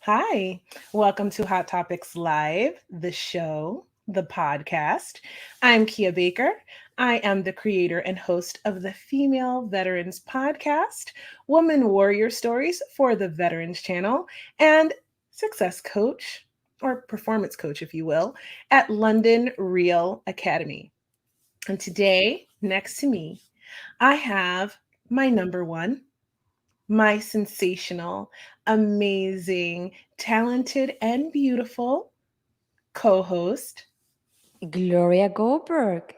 Hi, welcome to Hot Topics Live, the show, the podcast. I'm Kia Baker. I am the creator and host of the Female Veterans Podcast, Woman Warrior Stories for the Veterans Channel, and success coach, or performance coach, if you will, at London Real Academy. And today, next to me, I have my number one, my sensational, amazing, talented, and beautiful co host. Gloria Goldberg.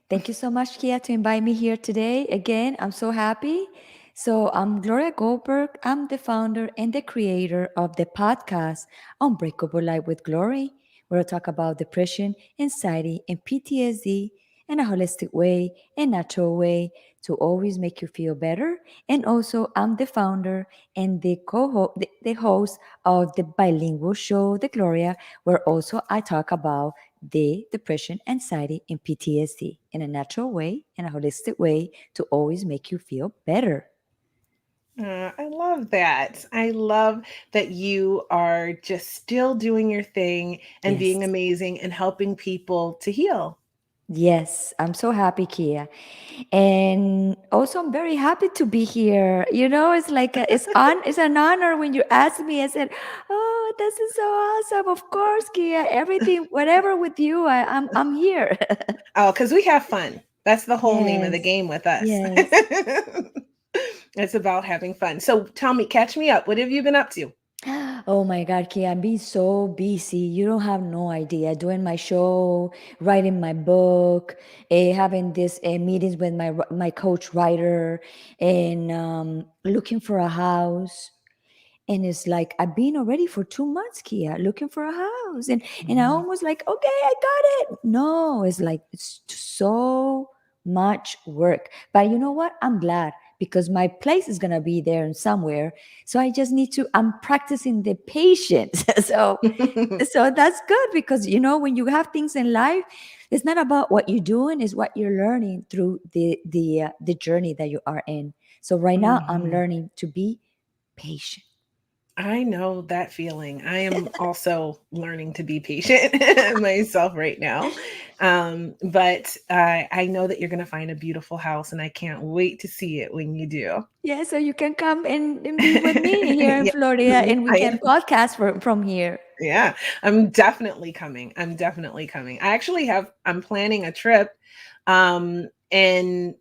Thank you so much, Kia, to invite me here today. Again, I'm so happy. So, I'm Gloria Goldberg. I'm the founder and the creator of the podcast Unbreakable Life with Glory, where I talk about depression, anxiety, and PTSD in a holistic way and natural way to always make you feel better. And also, I'm the founder and the host of the bilingual show, The Gloria, where also I talk about the depression, anxiety, and PTSD in a natural way, in a holistic way to always make you feel better. I love that. I love that you are just still doing your thing and being Yes. amazing and helping people to heal. Yes, I'm so happy, Kia. And also I'm very happy to be here. It's like it's an honor when you ask me. I said, "Oh, this is so awesome. Of course, Kia. Everything, whatever with you, I'm here." Oh, because we have fun. That's the whole name of the Yes. game with us. Yes. It's about having fun. So tell me, catch me up. What have you been up to? Oh my God, Kia, I'm being so busy. You don't have no idea. Doing my show, writing my book, having these meetings with my coach writer, and looking for a house. And it's like I've been already for 2 months, Kia, looking for a house, and I Mhm. almost like, okay, I got it. No, it's like it's so much work. But you know what? I'm glad because my place is gonna be there and somewhere. So I just need to. I'm practicing the patience. So that's good because when you have things in life, it's not about what you're doing; it's what you're learning through the journey that you are in. So right now, I'm Mhm. learning to be patient. I know that feeling. I am also learning to be patient myself right now. But I know that you're going to find a beautiful house, and I can't wait to see it when you do. Yeah, so you can come and be with me here in Yeah, Florida and we I can am. podcast from here. Yeah, I'm definitely coming. I'm definitely coming. I'm planning a trip in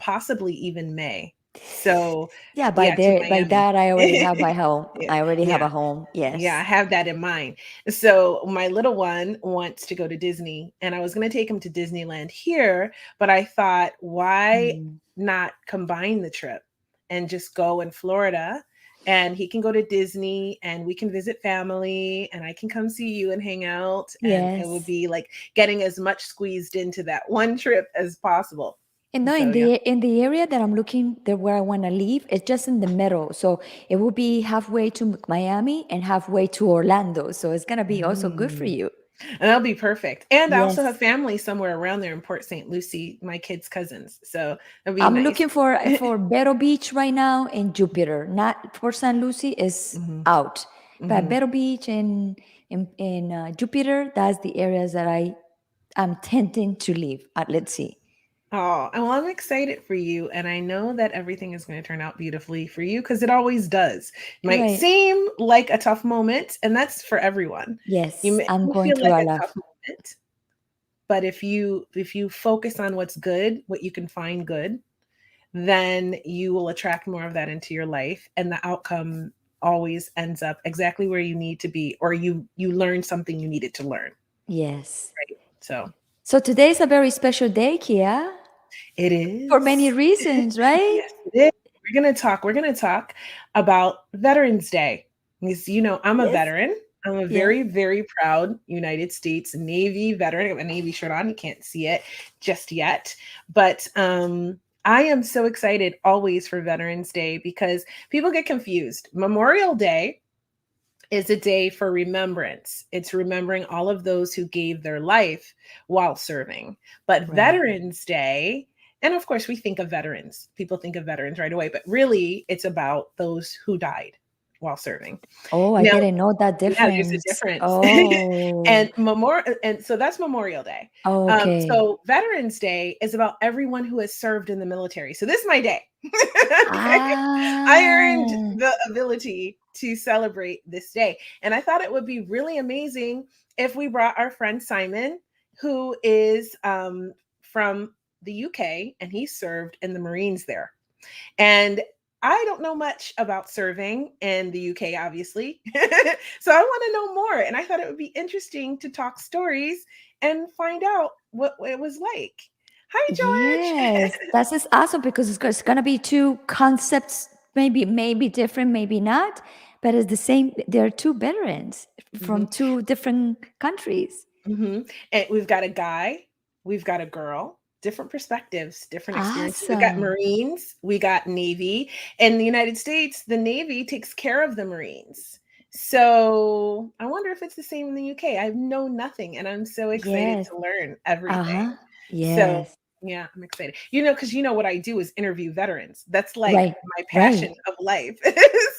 possibly even May. So, Yeah, yeah, to by Miami. that I already have my home. Yeah, I already have yeah. a home. Yeah, I Yes. have that in mind. So my little one wants to go to Disney, and I was going to take him to Disneyland here, but I thought, why Mm. not combine the trip and just go in Florida? And he can go to Disney, and we can visit family, and I can come see you and hang out. And it would Yes. be like getting as much squeezed into that one trip as possible. And no, So, in yeah. the area that I'm looking there where I want to live, it's just in the middle. So it will be halfway to Miami and halfway to Orlando. So it's gonna be also good for Mm. you. And that'll be perfect. And I also have Yes. family somewhere around there in Port St. Lucie, my kids' cousins. So that'll be I'm nice. looking for Vero Beach right now and Jupiter. Not for San Lucy is Hmm. out, but Hmm. Vero Beach and Jupiter. That's the areas that I am tempting to live. Let's see. Oh, well, I'm excited for you. And I know that everything is going to turn out beautifully for you because it always does. It might Right. seem like a tough moment, and that's for everyone. Yes, I'm Will going feel through like a a lot. tough moment, but if you focus on what's good, what you can find good, then you will attract more of that into your life, and the outcome always ends up exactly where you need to be, or you learn something you needed to learn, Yes. right? So So today is a very special day, Kia, it for many is. reasons, right? Yes, it is. We're gonna talk about Veterans Day, because I'm a Yes. veteran. I'm a Yes. very, very proud United States Navy veteran. I have a Navy shirt on. You can't see it just yet, but I am so excited always for Veterans Day because people get confused. Memorial Day is a day for remembrance. It's remembering all of those who gave their life while serving. But Right. Veterans Day, and of course, we think of veterans. People think of veterans right away, but really, it's about those who died, while serving. Oh, I Now, didn't know that yeah, there's a difference. difference. Oh, And so that's Memorial Day. okay. So Veterans Day is about everyone who has served in the military. So this is my day. Okay. I earned Ah, the ability to celebrate this day. And I thought it would be really amazing if we brought our friend Simon, who is from the UK, and he served in the Marines there. And I don't know much about serving in the UK, obviously. So I want to know more. And I thought it would be interesting to talk stories and find out what it was like. Hi, George. yes, that is awesome because it's gonna be two concepts, maybe different, maybe not, but it's the same. There are two veterans from Mhm. two different countries. And we've got a guy, we've got a girl, different perspectives, different experiences. We got Awesome. Marines, we got Navy. In the United States, the Navy takes care of the Marines. So I wonder if it's the same in the UK. I know nothing, and I'm so excited Yes. to learn everything. Uh-huh. So Yes. yeah, I'm excited. Because what I do is interview veterans. That's like Right. my Right. passion of life.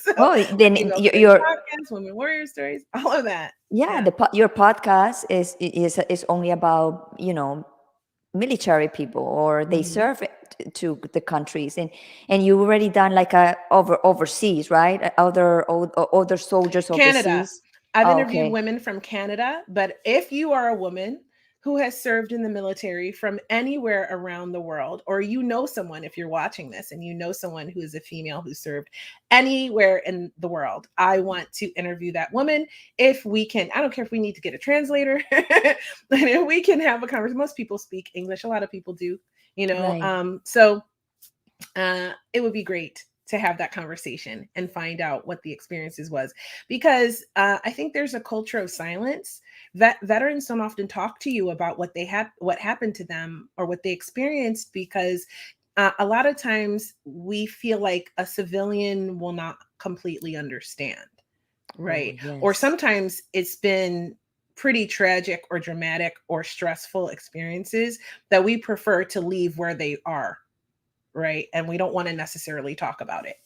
So Oh, then female veterans you're podcast, women warrior stories, all of that. yeah, Yeah. your podcast is only about, military people or they Mhm. serve to the countries, and you already done like a overseas, right? Other soldiers Canada. overseas. I've Oh, interviewed okay. women from Canada, but if you are a woman who has served in the military from anywhere around the world, or someone, if you're watching this and someone who is a female who served anywhere in the world, I want to interview that woman. If we can, I don't care if we need to get a translator, but if we can have a conversation. Most people speak English, a lot of people do, Right. so it would be great to have that conversation and find out what the experiences was, because I think there's a culture of silence that veterans don't often talk to you about what happened to them or what they experienced, because a lot of times we feel like a civilian will not completely understand, Oh, right? Or yes. sometimes it's been pretty tragic or dramatic or stressful experiences that we prefer to leave where they are, right? And we don't want to necessarily talk about it.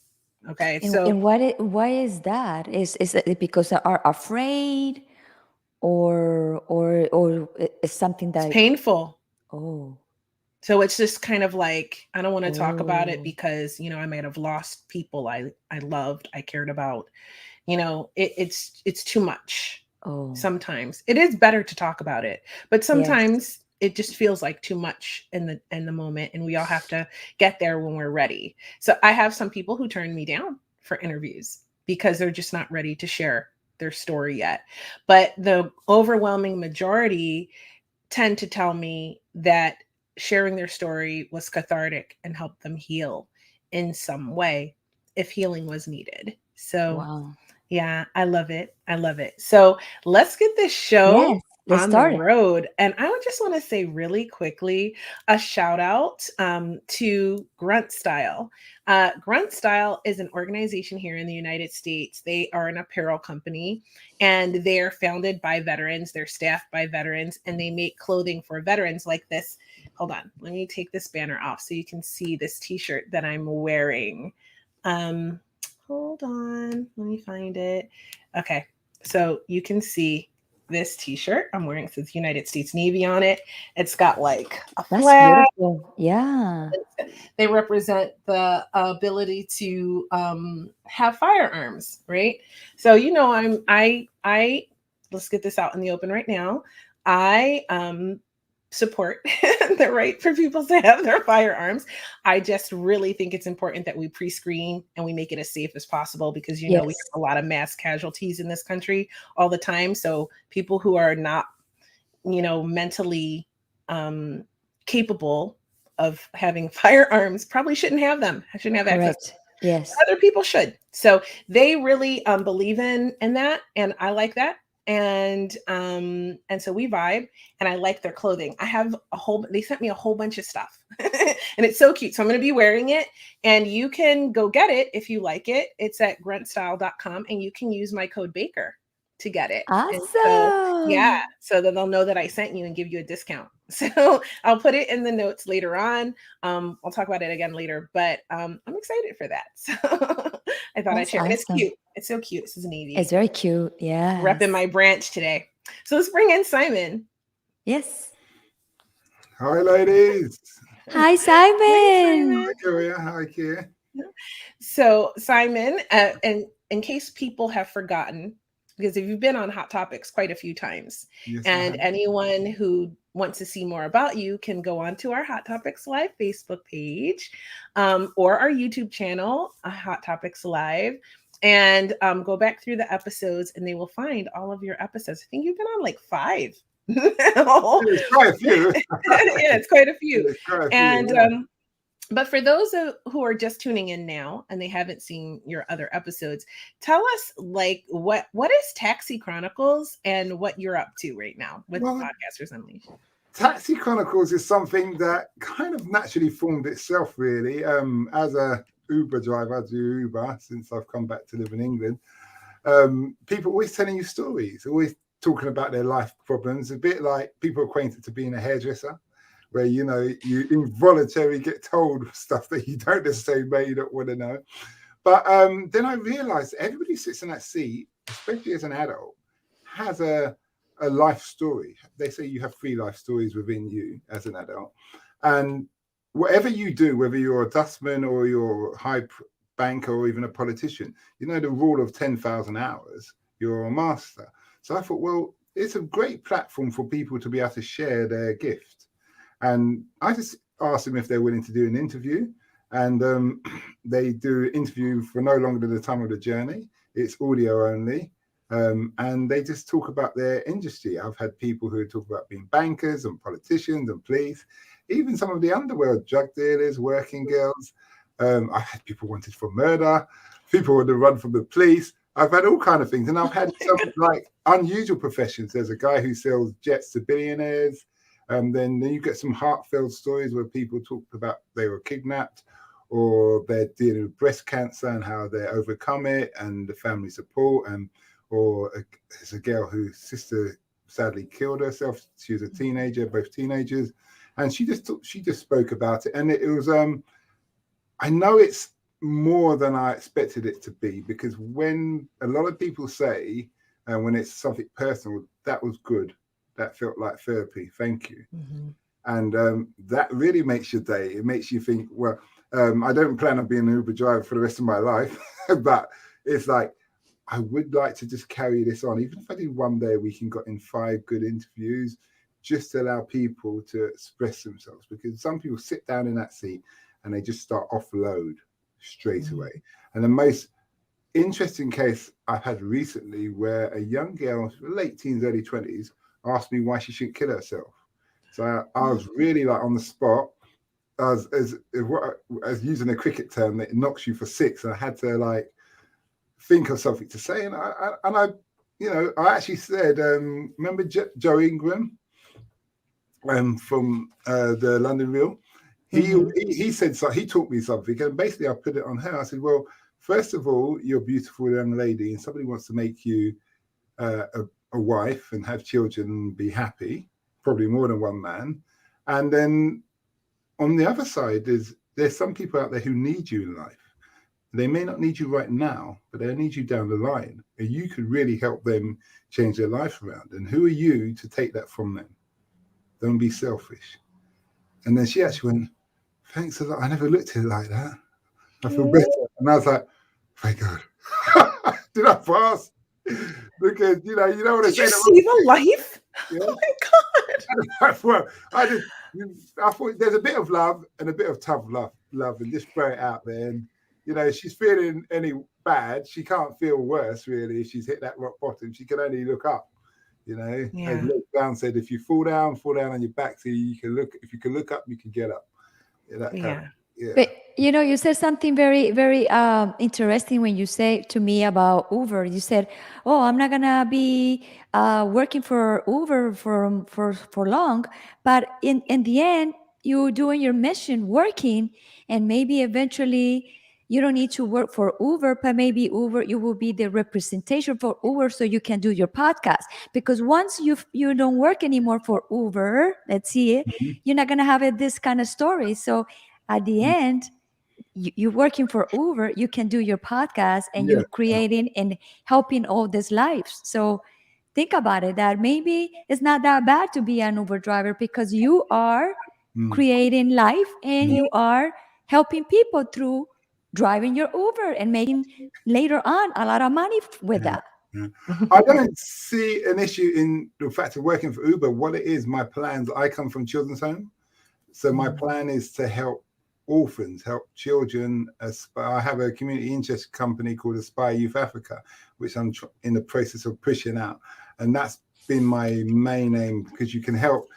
Okay. So And why is that? Is it because they are afraid, or it's something it's that, painful. oh, So it's just kind of like, I don't want to talk about it oh, because, I might have lost people I loved, I cared about. It's too much. oh, Sometimes it is better to talk about it, but yes. sometimes it just feels like too much in the moment, and we all have to get there when we're ready. So I have some people who turn me down for interviews because they're just not ready to share their story yet. But the overwhelming majority tend to tell me that sharing their story was cathartic and helped them heal in some way if healing was needed. So Wow. yeah, I love it. I love it. So let's get this show Yes. Let's on the start it. road. And I would just want to say really quickly a shout out to Grunt Style. Grunt Style is an organization here in the United States. They are an apparel company, and they're founded by veterans, they're staffed by veterans, and they make clothing for veterans like this. Hold on, let me take this banner off so you can see this t-shirt that I'm wearing. Um, Hold on, let me find it. Okay, so you can see this t-shirt I'm wearing. It says United States Navy on it. It's got like a That's flag. beautiful. Yeah. They represent the ability to have firearms, right? So I let's get this out in the open right now. I support the right for people to have their firearms. I just really think it's important that we pre-screen and we make it as safe as possible, because we have Yes. a lot of mass casualties in this country all the time. So people who are not, mentally capable of having firearms probably shouldn't have them. I shouldn't have access. Correct. Yes. Other people should. So they really believe in that, and I like that. And so we vibe, and I like their clothing. They sent me a whole bunch of stuff. And it's so cute. So I'm going to be wearing it, and you can go get it if you like it. It's at gruntstyle.com, and you can use my code Baker to get it. And so yeah, Awesome. so that they'll know that I sent you and give you a discount. So I'll put it in the notes later on. I'll talk about it again later, but I'm excited for that. So I thought I'd That's share. And it's awesome. cute. It's so cute. This is It's navy. very cute. Yes. Repping my branch today. So let's bring in Simon. Yes. Hi, ladies. Hi, Hey, Simon. Hi, Simon. Gloria. Hi, Kia. So, Simon, and in case people have forgotten, because if you've been on Hot Topics quite a few times, Yes, I and have. anyone who wants to see more about you can go on to our Hot Topics Live Facebook page, or our YouTube channel, Hot Topics Live, and go back through the episodes, and they will find all of your episodes. I think you've been on like 5. Yeah, It's quite a few. it's quite a few. It's quite a few. And but for those who are just tuning in now and they haven't seen your other episodes, tell us like what is Taxi Chronicles and what you're up to right now with Well, Podcasters Unleashed. Taxi Chronicles is something that kind of naturally formed itself, really. As a Uber driver, I do Uber since I've come back to live in England. People always telling you stories, always talking about their life problems, a bit like people acquainted to being a hairdresser, where you involuntarily get told stuff that you don't necessarily may not want to know. But then I realized everybody sits in that seat, especially as an adult, has a life story. They say you have 3 life stories within you as an adult. And whatever you do, whether you're a dustman or you're a high banker or even a politician, you know the rule of 10,000 hours, you're a master. So I thought, well, it's a great platform for people to be able to share their gift. And I just asked them if they're willing to do an interview. And they do interview for no longer than the time of the journey. It's audio only. And they just talk about their industry. I've had people who talk about being bankers and politicians and police, even some of the underworld, drug dealers, working girls. I've had people wanted for murder, people want to run from the police. I've had all kinds of things. And I've had some like unusual professions. There's a guy who sells jets to billionaires. Then you get some heartfelt stories where people talk about they were kidnapped or they're dealing with breast cancer and how they overcome it and the family support. There's a girl whose sister sadly killed herself. She was a teenager, both teenagers, and she just spoke about it. And it was I know it's more than I expected it to be, because when a lot of people say when it's something personal, that was good. That felt like therapy. Thank you. Mm-hmm. And that really makes your day. It makes you think, well, I don't plan on being an Uber driver for the rest of my life, but it's like, I would like to just carry this on. Even if I do one day a week and got in 5 good interviews, just to allow people to express themselves. Because some people sit down in that seat and they just start offload straight away. And the most interesting case I've had recently where a young girl, late teens, early 20s, asked me why she shouldn't kill herself. So I was really like on the spot. As using a cricket term that knocks you for 6, and I had to like think of something to say. And I actually said, remember Joe Ingram from the London Reel? He said so. He taught me something, and basically I put it on her. I said, well, first of all, you're a beautiful young lady, and somebody wants to make you a wife and have children and be happy, probably more than one man. And then on the other side, there's some people out there who need you in life. They may not need you right now, but they'll need you down the line. And you could really help them change their life around. And who are you to take that from them? Don't be selfish. And then she actually went, thanks a lot. I never looked at it like that. I feel better. And I was like, thank God. Did I pass? Because you know what I Did you see the life? Yeah. Oh my God. Well, I thought there's a bit of love and a bit of tough love, and just throw it out there. And if she's feeling any bad, she can't feel worse really. If she's hit that rock bottom, she can only look up. As Luke Brown said, if you fall down on your back, so you can look. If you can look up, you can get up. But you said something very, very interesting when you say to me about Uber. You said, "Oh, I'm not gonna be working for Uber for long," but in the end, you doing your mission, working, and maybe eventually you don't need to work for Uber, but maybe Uber, you will be the representation for Uber, so you can do your podcast. Because once you don't work anymore for Uber, let's see it, you're not gonna have this kind of story. So at the end, you're working for Uber, you can do your podcast and Yeah. you're creating and helping all these lives. So think about it, that maybe it's not that bad to be an Uber driver, because you are creating life and you are helping people through driving your Uber and making later on a lot of money with that. I don't see an issue in the fact of working for Uber. What it is, my plans, I come from children's home. So my plan is to help orphans, help children. I have a community interest company called Aspire Youth Africa, which I'm in the process of pushing out. And that's been my main aim, because you can help,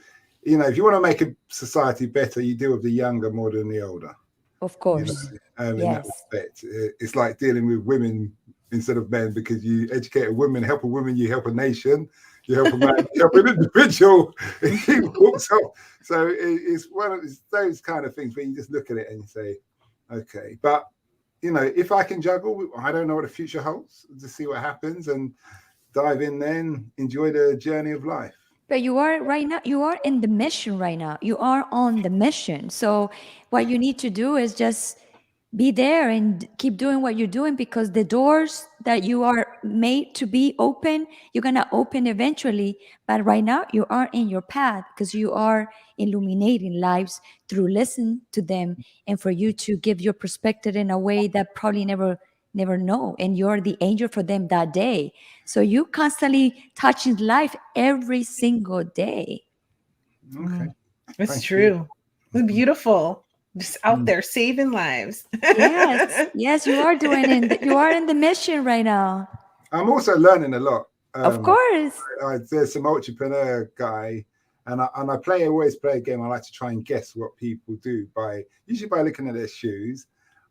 if you want to make a society better, you deal with the younger more than the older. Of course. In that respect. It's like dealing with women instead of men, because you educate a woman, help a woman, you help a nation, you help a man, you help an individual. He walks off. So it's one of those kind of things where you just look at it and you say, okay. But, if I can juggle, I don't know what the future holds, to see what happens and dive in then, enjoy the journey of life. But you are right now, you are in the mission right now. You are on the mission. So what you need to do is just be there and keep doing what you're doing, because the doors that you are made to be open, you're going to open eventually. But right now you are in your path, because you are illuminating lives through listening to them, and for you to give your perspective in a way that probably never know, and you're the angel for them that day. So you constantly touching life every single day. Okay. It's true. It's beautiful. Just out there saving lives. Yes, you are doing it. You are in the mission right now. I'm also learning a lot. Of course. There's some entrepreneur guy, and I always play a game. I like to try and guess what people do usually by looking at their shoes.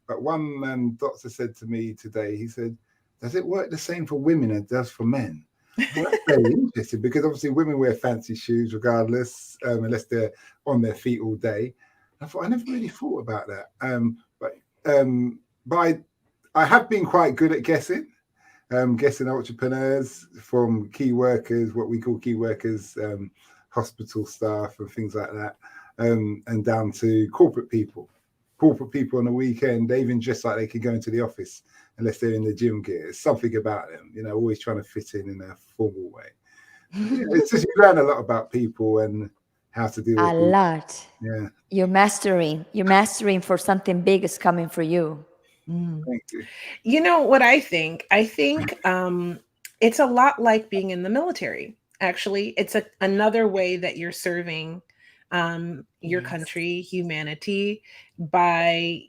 But one doctor said to me today, he said, "Does it work the same for women as it does for men?" Well, that's very interesting, because obviously women wear fancy shoes regardless, unless they're on their feet all day. I thought, I never really thought about that. But I have been quite good at guessing entrepreneurs, from key workers, what we call key workers, hospital staff and things like that, and down to corporate people. Corporate people on the weekend, they even dress like they could go into the office unless they're in the gym gear. There's something about them, always trying to fit in a formal way. It's just, you learn a lot about people and how to do it. A lot. Yeah. You're mastering for something big is coming for you. Thank you. You know what I think? I think it's a lot like being in the military. Actually, it's another way that you're serving your country, humanity, by,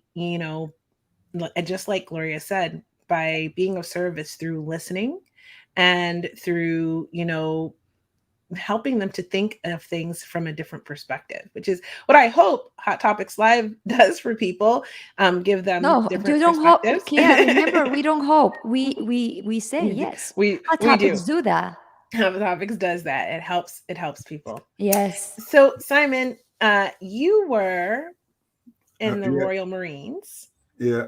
just like Gloria said, by being of service through listening and through, helping them to think of things from a different perspective, which is what I hope Hot Topics Live does for people. Give them different you don't hope. perspectives. Yeah, remember, we don't hope. We say yes. Hot Topics do that. Hot Topics does that. It helps people. Yes. So Simon, you were in the Royal Marines. Yeah.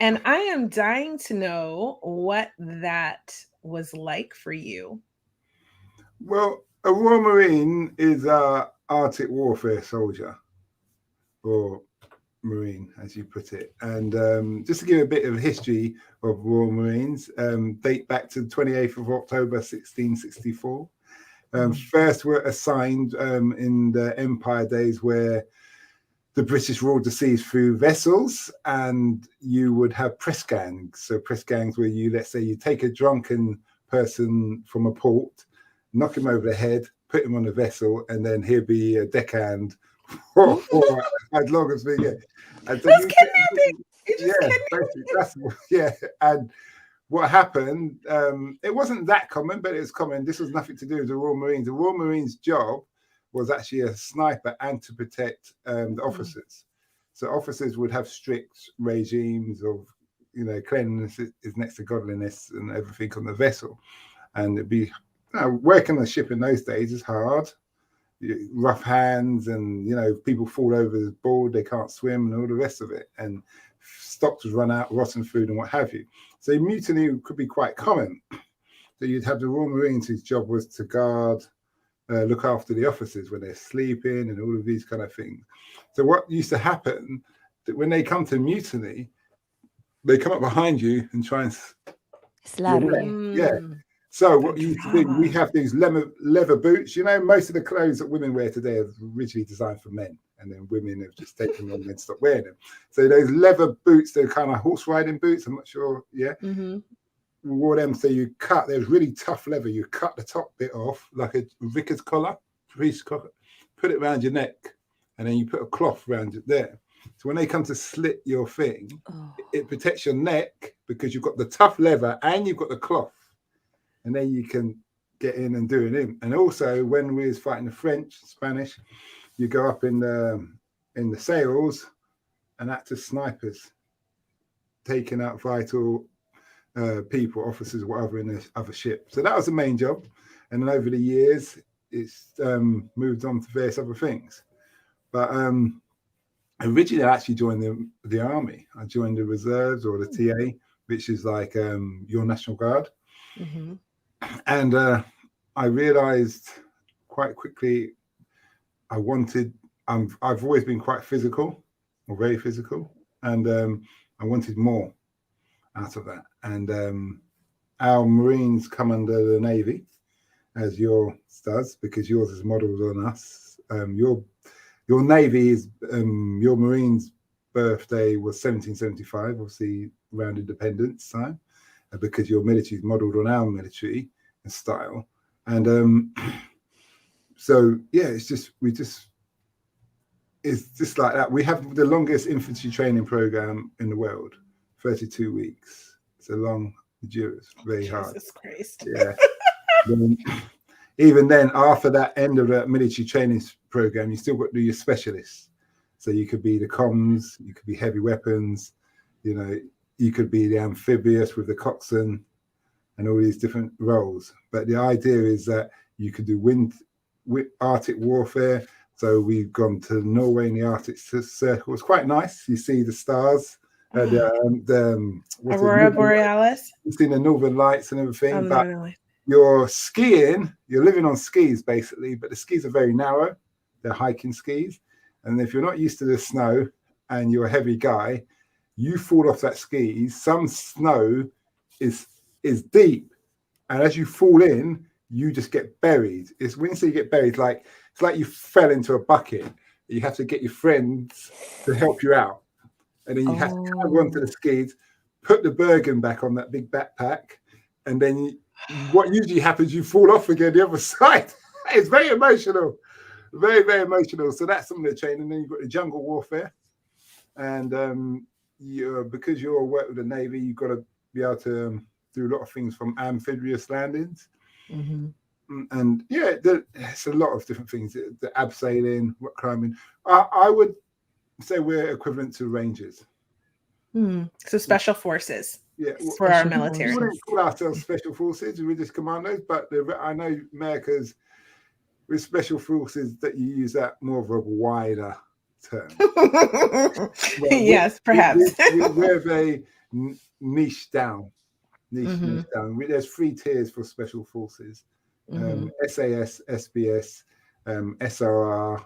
And I am dying to know what that was like for you. Well, a Royal Marine is a Arctic warfare soldier, or Marine, as you put it. And just to give a bit of history of Royal Marines, date back to the 28th of October, 1664. First were assigned in the Empire days, where the British ruled the seas through vessels, and you would have press gangs. So press gangs where let's say you take a drunken person from a port, knock him over the head, put him on a vessel, and then he'll be a deckhand for as long as we get. And so that's kidnapping. And what happened, it wasn't that common, but it was common. This was nothing to do with the Royal Marines. The Royal Marines' job was actually a sniper and to protect the officers. So officers would have strict regimes of, cleanliness is next to godliness and everything on the vessel. And it'd be, working on a ship in those days is hard. Rough hands, and people fall over board, they can't swim, and all the rest of it, and stocks would run out, rotten food and what have you. So mutiny could be quite common. So you'd have the Royal Marines, whose job was to guard, look after the officers when they're sleeping, and all of these kind of things. So what used to happen, when they come to mutiny, they come up behind you and try and Slaughter your you. neck. Yeah. So what you used to do, we have these leather boots. You know, most of the clothes that women wear today are originally designed for men, and then women have just taken them and stopped wearing them. So those leather boots, they're kind of horse riding boots. I'm not sure. Yeah. Mm-hmm. We wore them. So you cut. There's really tough leather. You cut the top bit off like a vicar's collar, priest's collar. Put it around your neck, and then you put a cloth around it there. So when they come to slit your thing, it protects your neck because you've got the tough leather and you've got the cloth. And then you can get in and do it in. And also, when we was fighting the French, Spanish, you go up in the sails and act as snipers, taking out vital people, officers, whatever, in the other ship. So that was the main job. And then over the years, it's moved on to various other things. But originally, I actually joined the army. I joined the reserves, or the TA, which is like your National Guard. Mm-hmm. And I realized quite quickly I've always been quite physical, or very physical, and I wanted more out of that. And our Marines come under the Navy, as yours does, because yours is modelled on us. Your Navy is your Marines' birthday was 1775, obviously around independence time, because your military is modelled on our military and style. And so yeah, it's just like that. We have the longest infantry training program in the world, 32 weeks. It's a long, endurance, very hard. Jesus Christ. Yeah. Even then, after that end of the military training program, you still got to do your specialists. So you could be the comms, you could be heavy weapons, you know, you could be the amphibious with the coxswain and all these different roles. But the idea is that you could do Arctic warfare. So we've gone to Norway in the Arctic Circle. It's quite nice. You see the stars, Aurora Borealis. You've seen the Northern Lights and everything. But you're skiing, you're living on skis basically, but the skis are very narrow. They're hiking skis. And if you're not used to the snow and you're a heavy guy, you fall off that skis. Some snow is deep. And as you fall in, you just get buried. It's when you say you get buried, it's like you fell into a bucket. You have to get your friends to help you out. And then you have to climb onto the skis, put the Bergen back on that big backpack, and then what usually happens, you fall off again the other side. It's very emotional. Very, very emotional. So that's some of the training. And then you've got the jungle warfare. And because you're work with the Navy, you've got to be able to do a lot of things from amphibious landings. Mm-hmm. And yeah, there's a lot of different things. The abseiling, rock climbing. I would say we're equivalent to Rangers. So special forces. Yeah, for our military. We wouldn't call ourselves special forces. We're just commandos. But I know America's with special forces that you use that more of a wider term. Yes, perhaps. We're very niche down. Niche down. There's 3 tiers for special forces. SAS, SBS, SRR,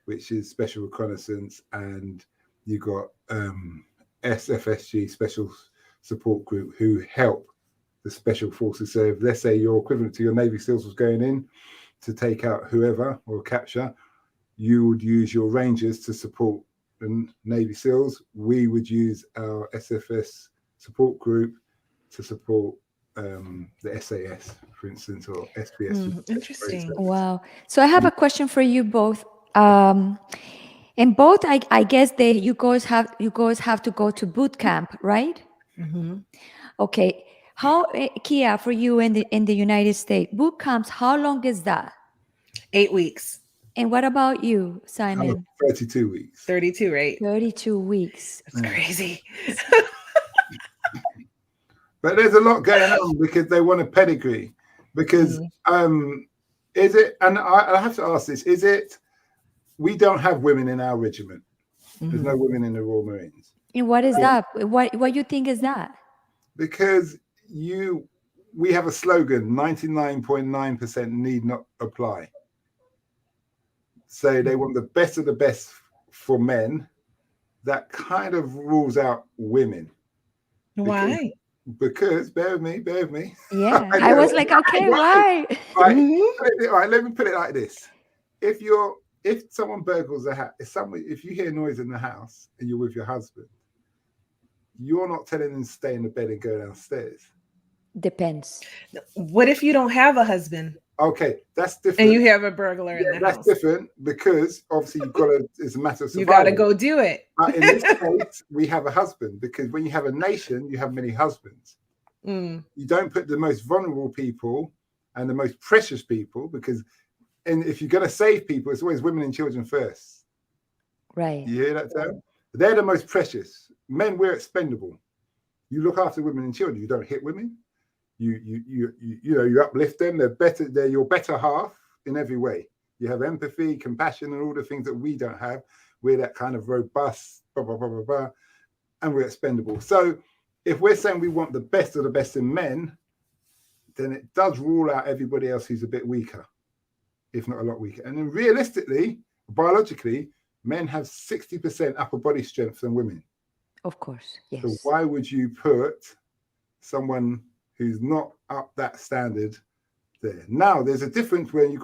which is Special Reconnaissance, and you got SFSG, Special Support Group, who help the special forces. So if, let's say, your equivalent to your Navy SEALs was going in to take out whoever or capture, you would use your Rangers to support the Navy SEALs. We would use our SFS support group to support the SAS, for instance, or SBS. Interesting. Wow. So I have a question for you both. And both, I guess you guys have to go to boot camp, right? Mm-hmm. Okay. How, Kia, for you in the United States, boot camps, how long is that? 8 weeks. And what about you, Simon? 32 weeks. 32, right? 32 weeks. That's crazy. But there's a lot going on because they want a pedigree. Because is it, and I have to ask this, is it, we don't have women in our regiment. There's no women in the Royal Marines. And what is that? What you think is that? Because we have a slogan, 99.9% need not apply. So they want the best of the best for men that kind of rules out women. Why? Because bear with me. Yeah, I was like, okay, why? Right, Mhm. all right, let me put it like this. If someone burgles a house, if you hear noise in the house and you're with your husband, you're not telling them to stay in the bed and go downstairs. Depends. What if you don't have a husband Okay, that's different. and you have a burglar in the That's house? different because obviously it's a matter of You survival. got to go do it. But in this case, we have a husband, because when you have a nation, you have many husbands. Mm. You don't put the most vulnerable people and the most precious people, and if you're going to save people, it's always women and children first. Right. You hear that term? They're the most precious. Men, we're expendable. You look after women and children. You don't hit women. You uplift them. They're better. They're your better half in every way. You have empathy, compassion, and all the things that we don't have. We're that kind of robust, blah, blah, blah, blah, blah, and we're expendable. So if we're saying we want the best of the best in men, then it does rule out everybody else who's a bit weaker, if not a lot weaker. And then realistically, biologically, men have 60% upper body strength than women. Of course, yes. So why would you put someone who's not up that standard there? Now, there's a difference when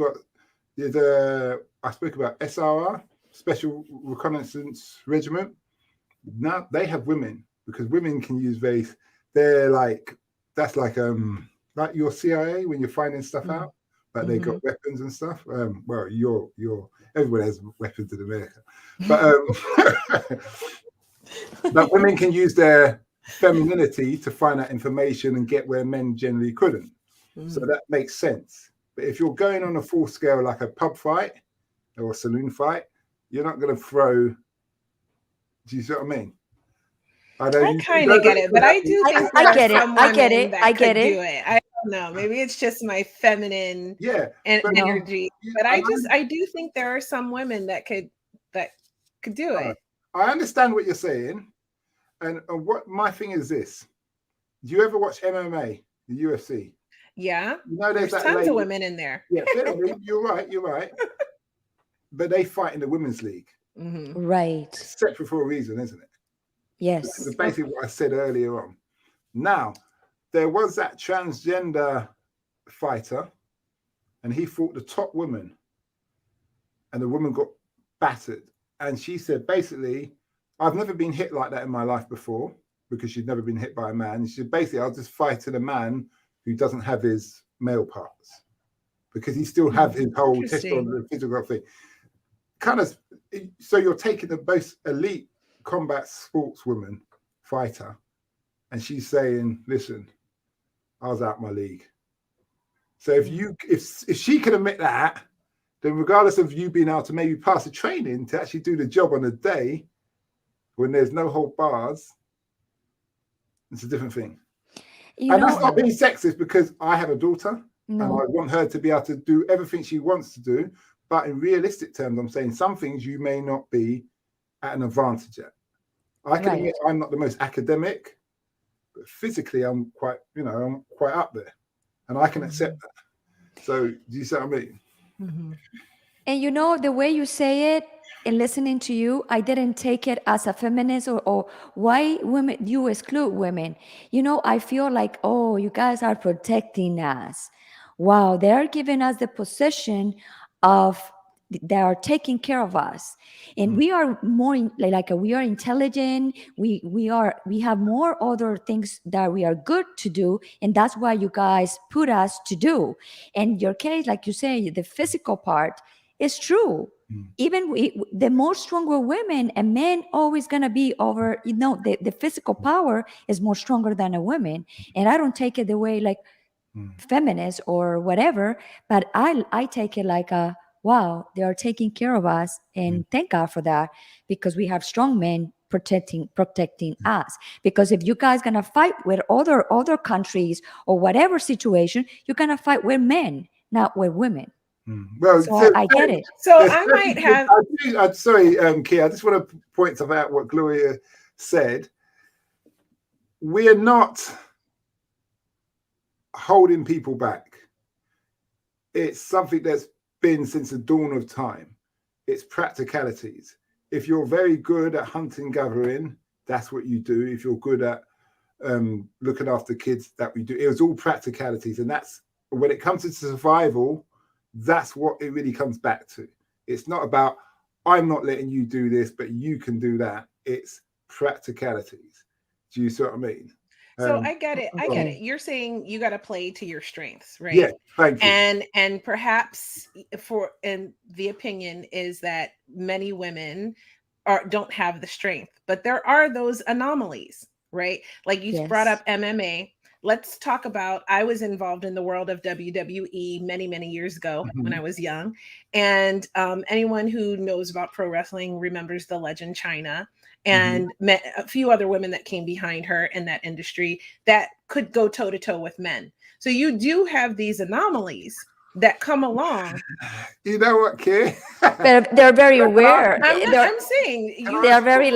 I spoke about SRR, Special Reconnaissance Regiment. Now they have women, because women can use that's like your CIA when you're finding stuff out, but they got weapons and stuff. Well, everyone has weapons in America, but but women can use their femininity to find out information and get where men generally couldn't. So that makes sense. But if you're going on a full scale, like a pub fight or a saloon fight, you're not going to throw. Do you see what I mean? I kind of get it, but I do think I there get are it. some I get women it. that I could get do it. it. I don't know. Maybe it's just my feminine energy. But I do think there are some women that could do it. I understand what you're saying, and what my thing is this: do you ever watch MMA, the UFC? Yeah, You know, there's tons of women in there. Yeah, you're right. But they fight in the women's league, right? It's separate for a reason, isn't it? Yes. It's basically what I said earlier on. Now, there was that transgender fighter, and he fought the top woman, and the woman got battered. And she said, basically, I've never been hit like that in my life before, because she'd never been hit by a man. She said, basically, I'll just fight a man who doesn't have his male parts, because he still have his whole testosterone physical thing. Kind of, so you're taking the most elite combat sportswoman fighter, and she's saying, listen, I was out my league. So if she can admit that, then regardless of you being able to maybe pass the training to actually do the job on a day when there's no hold bars, it's a different thing. That's not being sexist, because I have a daughter and I want her to be able to do everything she wants to do. But in realistic terms, I'm saying some things you may not be at an advantage at. I can admit I'm not the most academic, but physically I'm quite up there, and I can accept that. So do you see what I mean? And the way you say it, and listening to you, I didn't take it as a feminist or why women, you exclude women. I feel like, oh, you guys are protecting us. Wow, they are giving us the position of they are taking care of us, and we are more we are intelligent. We have more other things that we are good to do, and that's why you guys put us to do. And your case, like you say, the physical part is true. Even the more stronger women and men always gonna be over. The physical power is more stronger than a woman, and I don't take it the way like feminist or whatever, but I take it like wow, they are taking care of us, and thank God for that, because we have strong men protecting us. Because if you guys gonna fight with other countries or whatever situation, you're gonna fight with men, not with women. Well, so I get it. So I might have. I'm sorry, Kia. I just want to point out what Gloria said. We're not holding people back. It's something that's been since the dawn of time. It's practicalities. if you're very good at hunting, gathering, that's what you do. If you're good at looking after kids, that we do. It was all practicalities, and that's when it comes to survival. That's what it really comes back to. It's not about I'm not letting you do this, but you can do that. It's practicalities. Do you see what I mean? So I get it. I get okay. it. You're saying you got to play to your strengths, right? Yeah, thank you. And perhaps and the opinion is that many women don't have the strength, but there are those anomalies, right? Like you brought up MMA. Let's talk about, I was involved in the world of WWE many years ago when I was young. And anyone who knows about pro wrestling remembers the legend Chyna and a few other women that came behind her in that industry that could go toe to toe with men. So you do have these anomalies that come along. You know what, Kay? They're very rare. I'm saying they are very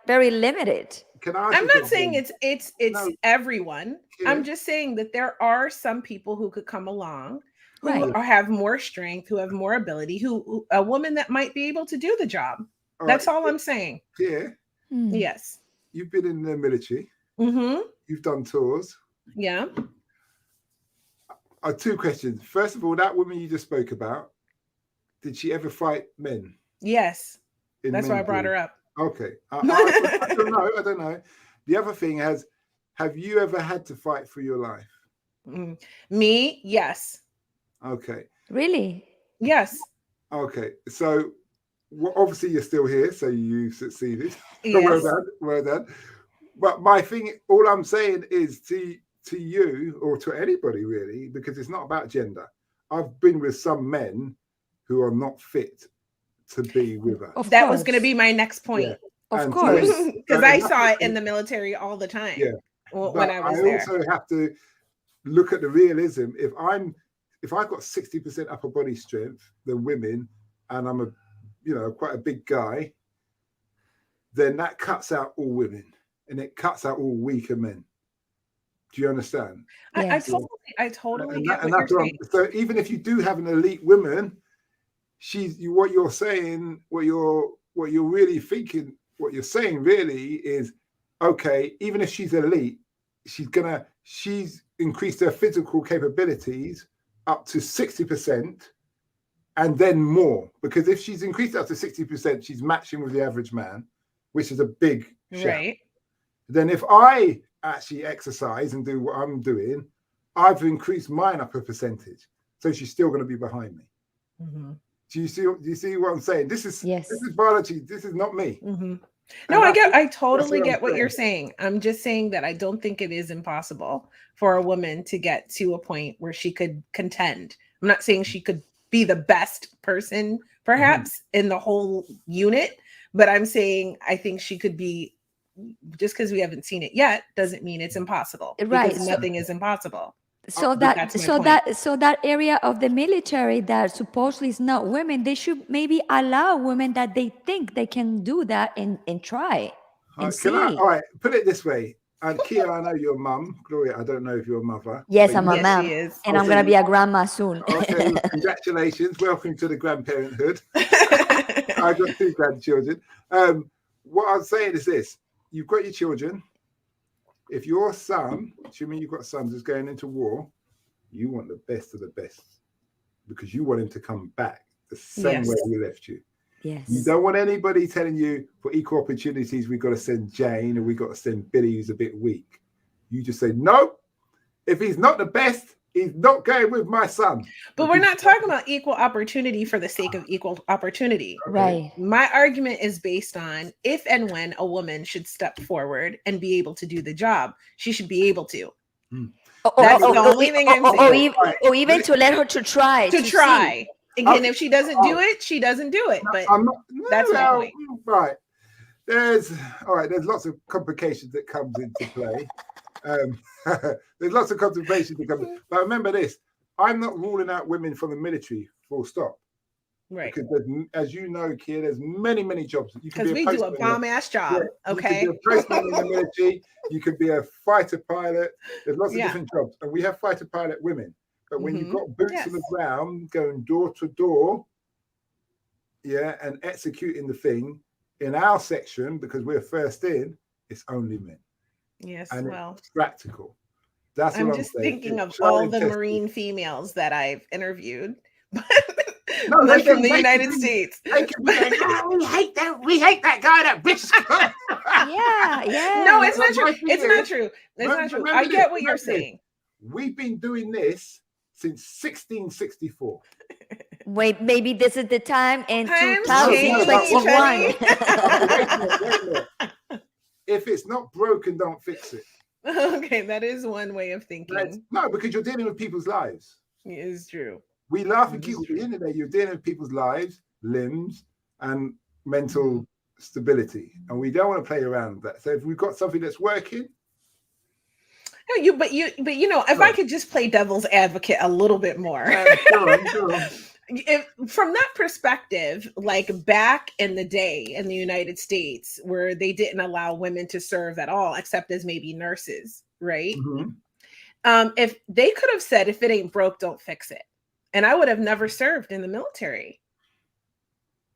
very limited. I'm not saying it's No, everyone. yeah. I'm just saying that there are some people who could come along who Right. have more strength, who have more ability, who a woman that might be able to do the job. That's all I'm saying. Yeah. Yes. You've been in the military. You've done tours. Yeah. 2 questions. First of all, that woman you just spoke about, did she ever fight men? Yes. That's why I brought her up. Okay. I don't know. The other thing have you ever had to fight for your life? Me? Yes. Okay. Really? Yes. Okay. So obviously you're still here, so you succeeded. Yes. Well done. But my thing, all I'm saying is to you or to anybody really, because it's not about gender. I've been with some men who are not fit to be with us. That was going to be my next point. Yeah. Of course. Because I saw it in the military all the time. Yeah. When I was there. I also have to look at the realism. If I've got 60% upper body strength than women, and I'm quite a big guy, then that cuts out all women and it cuts out all weaker men. Do you understand? Yes. I totally get what you're saying. So even if you do have an elite woman, what you're saying, what you're really thinking, what you're saying really is, okay, even if she's elite, she's increased her physical capabilities up to 60% and then more. Because if she's increased up to 60%, she's matching with the average man, which is a big shout. Right. Then if I actually exercise and do what I'm doing, I've increased mine up a percentage. So she's still going to be behind me. Do you see what I'm saying? This is biology. This is not me. No, I totally get what you're saying. I'm just saying that I don't think it is impossible for a woman to get to a point where she could contend. I'm not saying she could be the best person, perhaps, in the whole unit, but I'm saying I think she could be. Just because we haven't seen it yet doesn't mean it's impossible. Right. Because nothing is impossible. So that area of the military that supposedly is not women, they should maybe allow women that they think they can do that and try and see. All right, put it this way. And Kia, I know your mum, Gloria. I don't know if you're a mother. Yes, I'm a mom, she is. and I'm gonna be a grandma soon. Okay, congratulations. Welcome to the grandparenthood. I've got 2 grandchildren. What I'm saying is this. You've got your children. If your son, assuming you've got sons who's going into war, you want the best of the best because you want him to come back the same way he left you. Yes. You don't want anybody telling you for equal opportunities, we've got to send Jane or we've got to send Billy who's a bit weak. You just say, no, if he's not the best, he's not going with my son. But we're not talking about equal opportunity for the sake of equal opportunity. Right. My argument is based on if and when a woman should step forward and be able to do the job, she should be able to. That's the only thing I'm saying. Or even to let her to try. To try. Again, if she doesn't do it, she doesn't do it. But that's my point. Right. There's lots of complications that comes into play. There's lots of contemplation to come. But remember this, I'm not ruling out women from the military, full stop. Right. Because as you know, Kia, there's many jobs. Because we do a bomb-ass job, okay? You could be a postman in the military. You could be a fighter pilot. There's lots of different jobs. And we have fighter pilot women. But when you've got boots on the ground, going door to door, and executing the thing, In our section, because we're first in, it's only men. Yes, And well, it's practical. That's I'm what I'm just saying. thinking of It's tried all and the tested. Marine females that I've interviewed. No, they from the they United be, States. They can be going, oh, we hate that guy, that bitch. Yeah. No, it's not true. My thing It's not is, true. It's not true. remember I get this, what you're remember this. saying. We've been doing this since 1664. Wait, maybe this is the time in Times change, 2021. wait a minute. If it's not broken, don't fix it. Okay, that is one way of thinking. No, because you're dealing with people's lives. It is true. We laugh and keep at the end of the day, you're dealing with people's lives, limbs, and mental stability. And we don't want to play around with that. So if we've got something that's working. No, but you know, if I could just play devil's advocate a little bit more. Go on. If, from that perspective, like back in the day in the United States, where they didn't allow women to serve at all, except as maybe nurses, right? Mm-hmm. If they could have said, if it ain't broke, don't fix it. And I would have never served in the military.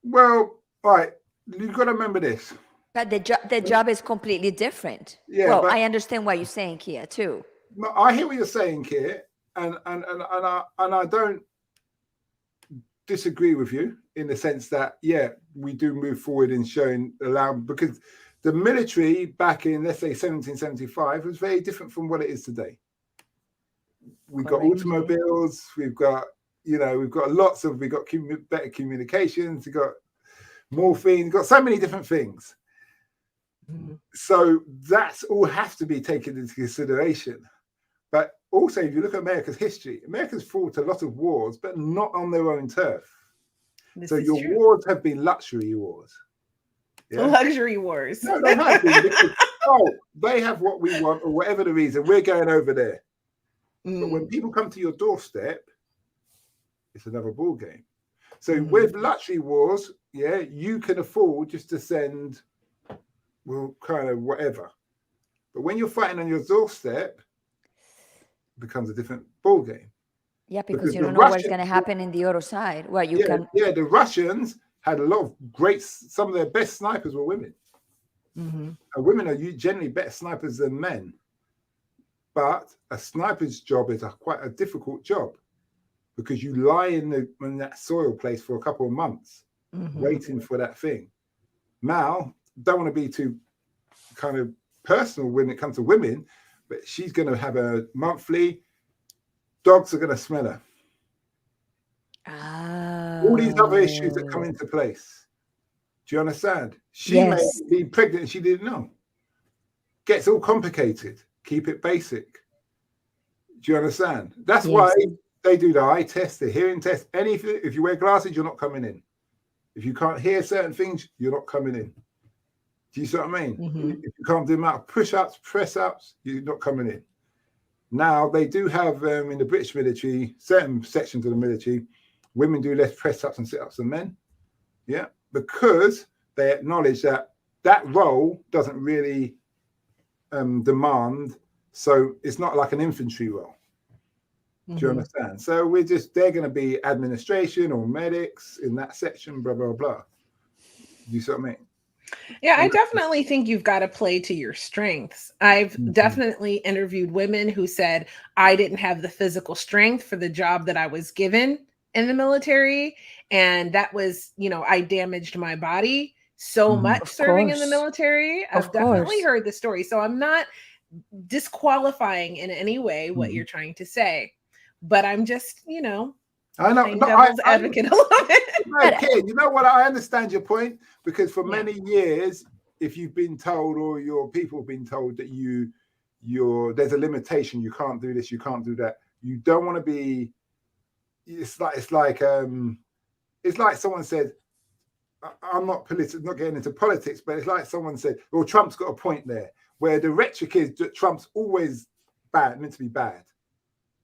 Well, all right, you've got to remember this. But the job is completely different. Yeah, well, but I understand what you're saying, Kia, too. I hear what you're saying, Kia, and I don't disagree with you in the sense that, yeah, we do move forward in because the military back in, let's say, 1775 was very different from what it is today. We've got automobiles, we've got better communications, we've got morphine, we've got so many different things. Mm-hmm. So that's all have to be taken into consideration. But also, if you look at America's history, America's fought a lot of wars, but not on their own turf. So your wars have been luxury wars. Yeah? Luxury wars. No, they have been because, they have what we want, or whatever the reason, we're going over there. But when people come to your doorstep, it's another ball game. So with luxury wars, yeah, you can afford just to send, well, kind of whatever. But when you're fighting on your doorstep, it becomes a different ball game. Yeah, because you don't know what's going to happen in the other side. Well, Yeah, the Russians had a lot of some of their best snipers were women. Mm-hmm. And women are generally better snipers than men. But a sniper's job is quite a difficult job because you lie in that soil place for a couple of months waiting for that thing. Now, don't want to be too kind of personal when it comes to women, but she's going to have a monthly. Dogs are going to smell her. All these other issues that come into place. Do you understand? She may be pregnant and she didn't know. Gets all complicated. Keep it basic. Do you understand? That's why they do the eye test, the hearing test. Anything. If you wear glasses, you're not coming in. If you can't hear certain things, you're not coming in. Do you see what I mean? Mm-hmm. If you can't do amount of push-ups, press-ups, you're not coming in. Now, they do have, in the British military, certain sections of the military, women do less press-ups and sit-ups than men. Yeah, because they acknowledge that role doesn't really demand, so it's not like an infantry role. Do you understand? So they're going to be administration or medics in that section, blah, blah, blah. Do you see what I mean? Yeah, I definitely think you've got to play to your strengths. I've definitely interviewed women who said, I didn't have the physical strength for the job that I was given in the military. And that was, I damaged my body so much serving in the military. I've definitely heard the story. So I'm not disqualifying in any way what you're trying to say. But I'm just, I know. Devil's advocate a little bit. Okay, you know what? I understand your point because for many years, if you've been told or your people have been told that there's a limitation, you can't do this, you can't do that. You don't want to be. It's like someone said. I'm not getting into politics, but it's like someone said, well, Trump's got a point there, where the rhetoric is that Trump's always meant to be bad.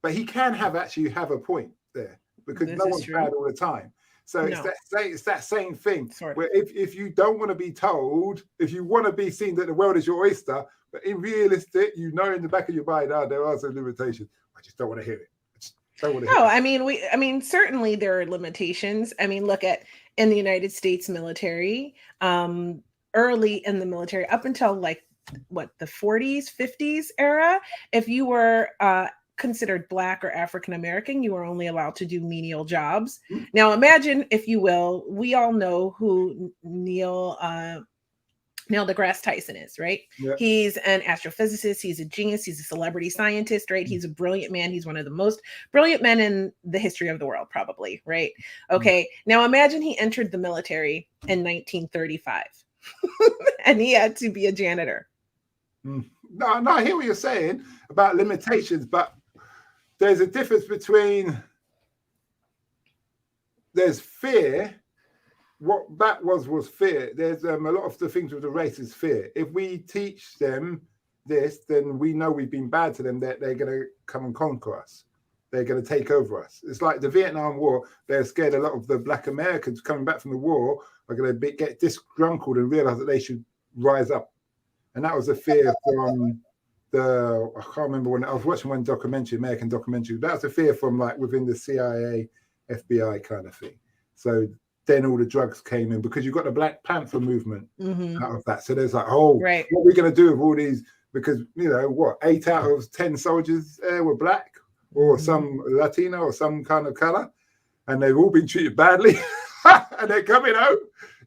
But he can have a point there because no one's bad all the time. So it's that same thing where if you don't want to be told, if you want to be seen that the world is your oyster, but in realistic, in the back of your mind, there are some limitations. I just don't want to hear it. No, I mean, certainly there are limitations. I mean, look at in the United States military, early in the military, up until like what the 40s, 50s era, if you were considered Black or African American, you were only allowed to do menial jobs. Now, imagine, if you will, we all know who Neil deGrasse Tyson is, right? Yeah. He's an astrophysicist. He's a genius. He's a celebrity scientist, right? He's a brilliant man. He's one of the most brilliant men in the history of the world, probably, right? Okay. Now imagine he entered the military in 1935 and he had to be a janitor. No, I hear what you're saying about limitations, but there's a difference between there's fear. What that was fear. There's a lot of the things with the race is fear. If we teach them this, then we know we've been bad to them, that they're going to come and conquer us. They're going to take over us. It's like the Vietnam War. They're scared a lot of the Black Americans coming back from the war are going to get disgruntled and realize that they should rise up. And that was a fear from I can't remember when I was watching one documentary, American documentary. That's a fear from like within the CIA, FBI kind of thing. So then all the drugs came in because you've got the Black Panther movement out of that. So there's like, what are we going to do with all these? Because, 8 out of 10 soldiers were Black or some Latino or some kind of color. And they've all been treated badly. And they're coming home.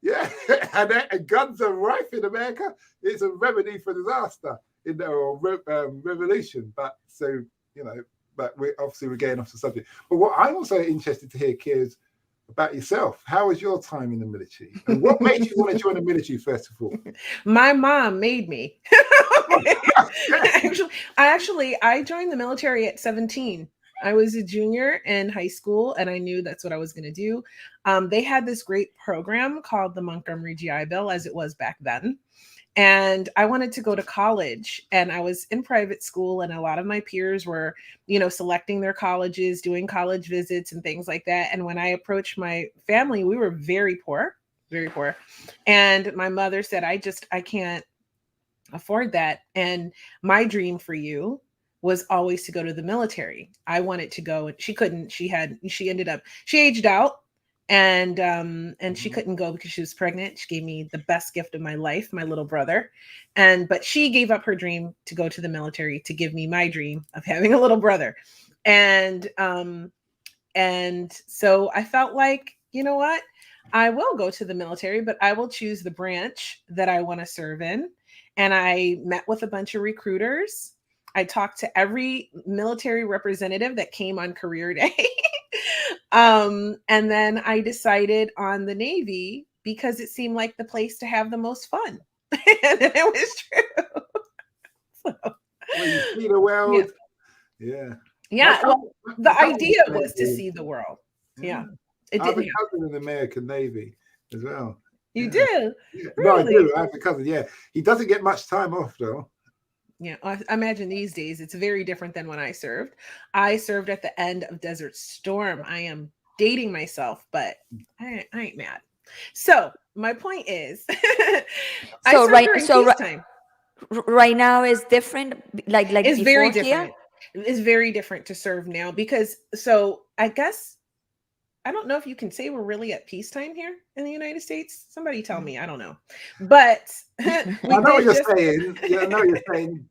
Yeah. And guns are rife in America. It's a remedy for disaster or revolution. But but we're getting off the subject. But what I'm also interested to hear, Kia, is about yourself. How was your time in the military? And what made you want to join the military, first of all? My mom made me. I joined the military at 17. I was a junior in high school, and I knew that's what I was going to do. They had this great program called the Montgomery GI Bill, as it was back then. And I wanted to go to college, and I was in private school, and a lot of my peers were, selecting their colleges, doing college visits and things like that. And when I approached my family, we were very poor. And my mother said, I can't afford that. And my dream for you was always to go to the military. I wanted to go, and she couldn't. She aged out. And she couldn't go because she was pregnant. She gave me the best gift of my life, my little brother. But she gave up her dream to go to the military to give me my dream of having a little brother. And so I felt like, you know what? I will go to the military, but I will choose the branch that I want to serve in. And I met with a bunch of recruiters. I talked to every military representative that came on career day. And then I decided on the Navy because it seemed like the place to have the most fun. And it was true. So. Well, you see the world. Yeah. Well, the idea was to see the world. Yeah. It I have a cousin in the American Navy as well. You do? Yeah. Really? No, I do. I have a cousin. Yeah. He doesn't get much time off though. Yeah, I imagine these days it's very different than when I served. I served at the end of Desert Storm. I am dating myself, but I ain't mad. So my point is, right now is different. Like it's very different. Here? It's very different to serve now because I guess I don't know if you can say we're really at peacetime here in the United States. Somebody tell me. I don't know. But I know what you're saying. Yeah, I know what you're saying.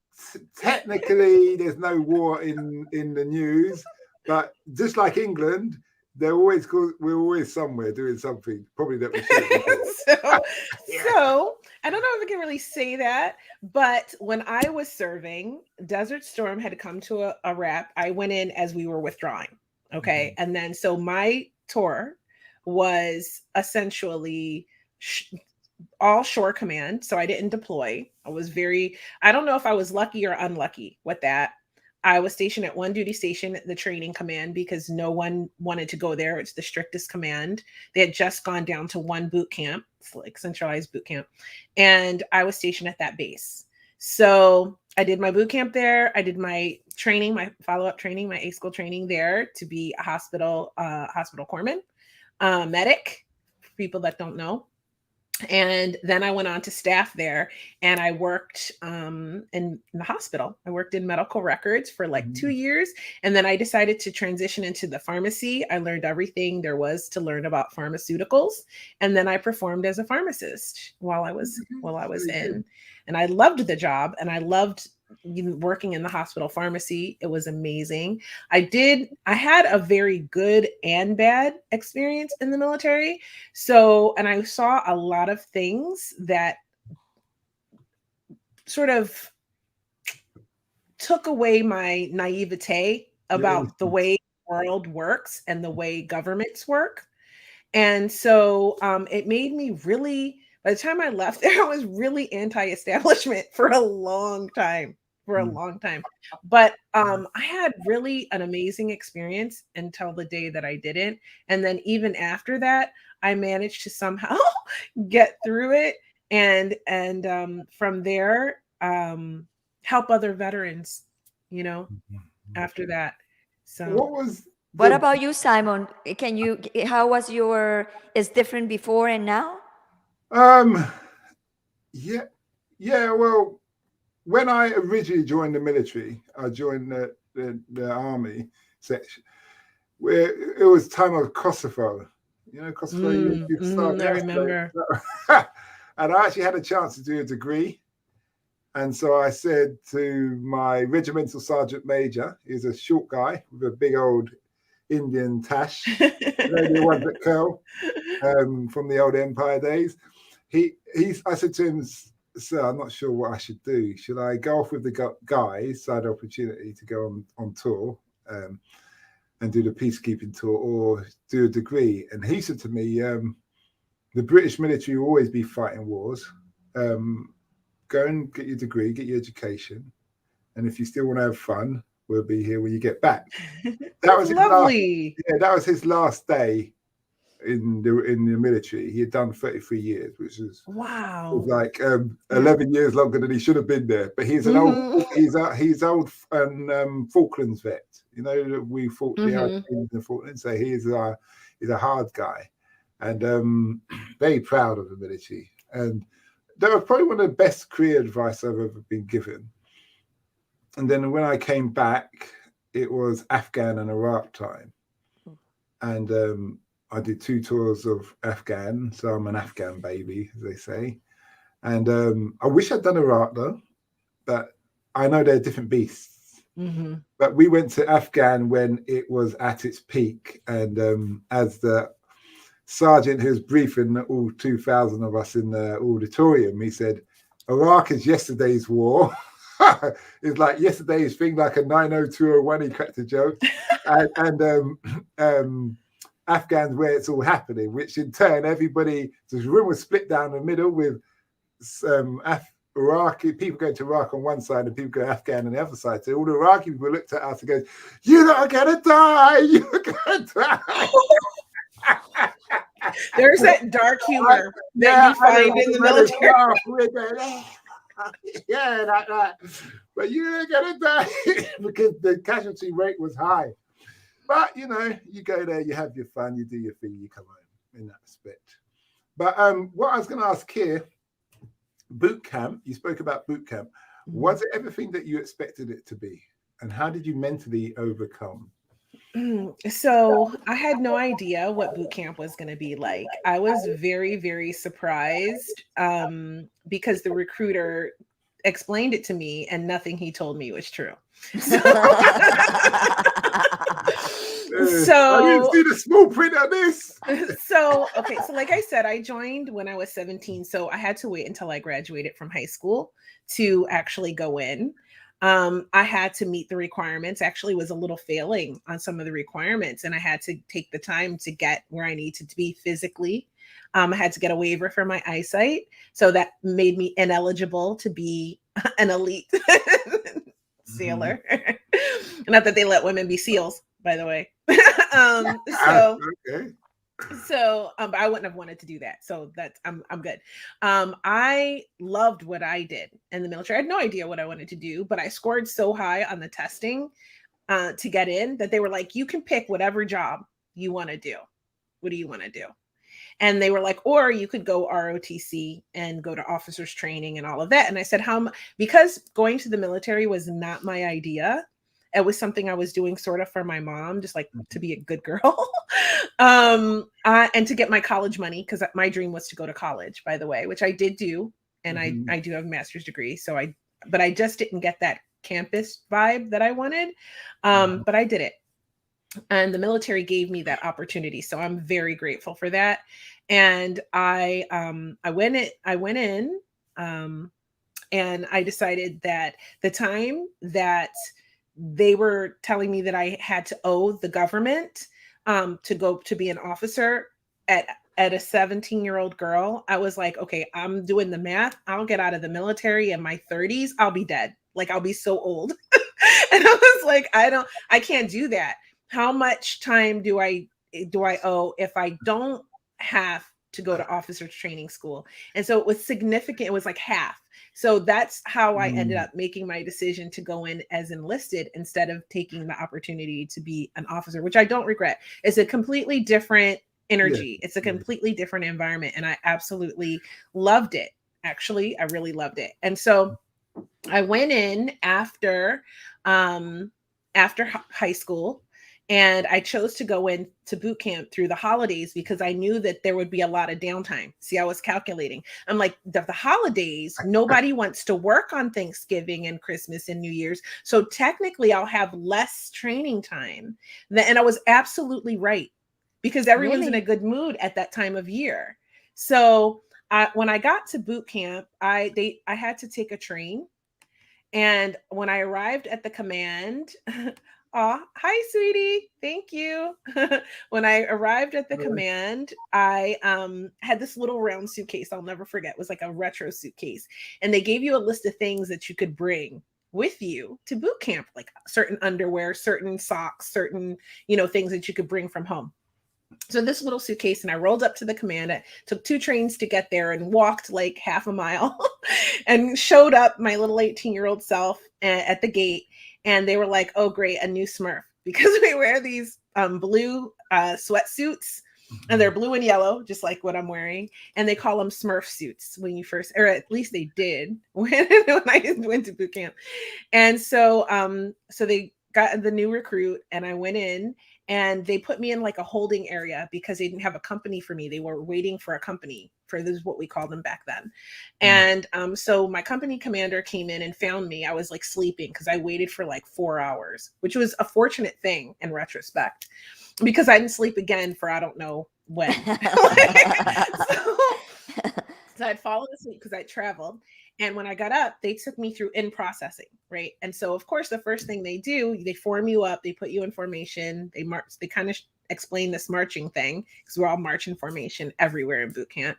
Technically, there's no war in the news, but just like England, we're always somewhere doing something. Probably that we should. So I don't know if I can really say that, but when I was serving, Desert Storm had come to a wrap. I went in as we were withdrawing. Okay. And then so my tour was essentially all shore command. So I didn't deploy. I don't know if I was lucky or unlucky with that. I was stationed at one duty station at the training command because no one wanted to go there. It's the strictest command. They had just gone down to one boot camp. It's like centralized boot camp. And I was stationed at that base. So I did my boot camp there. I did my training, my follow-up training, my A school training there to be a hospital corpsman, medic, for people that don't know. And then I went on to staff there, and I worked in the hospital. I worked in medical records for like 2 years. And then I decided to transition into the pharmacy. I learned everything there was to learn about pharmaceuticals. And then I performed as a pharmacist while I was in. And I loved the job, and I loved working in the hospital pharmacy. It was amazing. I had a very good and bad experience in the military. So, and I saw a lot of things that sort of took away my naivete about the way the world works and the way governments work. And so it made me really, by the time I left there, I was really anti-establishment for a long time. But I had really an amazing experience until the day that I didn't. And then even after that, I managed to somehow get through it and from there help other veterans, after that. So what about you, Simon? How was is different before and now? Yeah, well, when I originally joined the military, I joined the army section, where it was time of Kosovo. Kosovo. I remember. And I actually had a chance to do a degree. And so I said to my regimental sergeant major, he's a short guy with a big old Indian tash, the one that curl from the old Empire days. I said to him, "Sir, I'm not sure what I should do. Should I go off with the guys, side opportunity to go on tour and do the peacekeeping tour, or do a degree?" And he said to me, "The British military will always be fighting wars. Go and get your degree, get your education, and if you still want to have fun, we'll be here when you get back." That was lovely. That was his last day in the military. He had done 33 years, which was like 11 years longer than he should have been there. But he's an he's old Falklands vet. We fought the Falklands, so he's a hard guy, and very proud of the military. And that was probably one of the best career advice I've ever been given. And then when I came back, it was Afghan and Iraq time. And I did 2 tours of Afghan. So I'm an Afghan baby, as they say. And I wish I'd done Iraq though, but I know they're different beasts. But we went to Afghan when it was at its peak. And as the sergeant who was briefing all 2,000 of us in the auditorium, he said, "Iraq is yesterday's war." It's like yesterday's thing, like a 90201. He cracked a joke, and Afghans where it's all happening, which in turn everybody, the room was split down the middle with Iraqi people going to Iraq on one side and people going to Afghan on the other side. So all the Iraqi people looked at us and goes, "You're not gonna die, you're gonna die." There's that dark humor that you find in the military. Yeah, like that. But you're gonna die because the casualty rate was high. But you go there, you have your fun, you do your thing, you come home in that respect. But what I was going to ask here, boot camp. You spoke about boot camp. Was it everything that you expected it to be, and how did you mentally overcome? So I had no idea what boot camp was going to be like. I was very, very surprised because the recruiter explained it to me and nothing he told me was true. So I didn't see the small print of this. So like I said, I joined when I was 17. So I had to wait until I graduated from high school to actually go in. I had to meet the requirements. Actually was a little failing on some of the requirements, and I had to take the time to get where I needed to be physically. I had to get a waiver for my eyesight, so that made me ineligible to be an elite sailor. Not that they let women be SEALs, by the way. So I wouldn't have wanted to do that. So that's I'm good. I loved what I did in the military. I had no idea what I wanted to do, but I scored so high on the testing to get in that they were like, "You can pick whatever job you want to do. What do you want to do?" And they were like, or you could go ROTC and go to officers training and all of that. And I said, because going to the military was not my idea. It was something I was doing sort of for my mom, just like to be a good girl. And to get my college money, because my dream was to go to college, by the way, which I did do. And I do have a master's degree. But I just didn't get that campus vibe that I wanted. But I did it. And the military gave me that opportunity. So I'm very grateful for that. And I went in and I decided that the time that they were telling me that I had to owe the government to go to be an officer at a 17-year-old girl, I was like, okay, I'm doing the math. I'll get out of the military in my 30s. I'll be dead. Like, I'll be so old. And I was like, I can't do that. How much time do I owe if I don't have to go to officers training school? And so it was significant. It was like half. So that's how I ended up making my decision to go in as enlisted instead of taking the opportunity to be an officer, which I don't regret. It's a completely different energy. It's a completely different environment. And I absolutely loved it. Actually, I really loved it. And so I went in after high school. And I chose to go into boot camp through the holidays because I knew that there would be a lot of downtime. See, I was calculating. I'm like, the holidays, nobody wants to work on Thanksgiving and Christmas and New Year's. So technically, I'll have less training time. And I was absolutely right because everyone's in a good mood at that time of year. So when I got to boot camp, I had to take a train. And when I arrived at the command, oh, hi, sweetie. Thank you. When I arrived at the command, I had this little round suitcase. I'll never forget. It was like a retro suitcase. And they gave you a list of things that you could bring with you to boot camp, like certain underwear, certain socks, certain, things that you could bring from home. So this little suitcase, and I rolled up to the command. I took 2 trains to get there and walked like half a mile and showed up my little 18-year-old self at the gate. And they were like, oh, great, a new Smurf, because we wear these blue sweatsuits, and they're blue and yellow, just like what I'm wearing. And they call them Smurf suits when you first, or at least they did when I went to boot camp. And so they got the new recruit, and I went in. And they put me in like a holding area because they didn't have a company for me. They were waiting for a company. This is what we called them back then. And so my company commander came in and found me. I was like sleeping because I waited for like 4 hours, which was a fortunate thing in retrospect because I didn't sleep again for I don't know when. So I'd fallen asleep because I traveled. And when I got up, they took me through in processing, right? And so, of course, the first thing they do, they form you up, they put you in formation, they march, they kind of explain this marching thing because we're all marching formation everywhere in boot camp.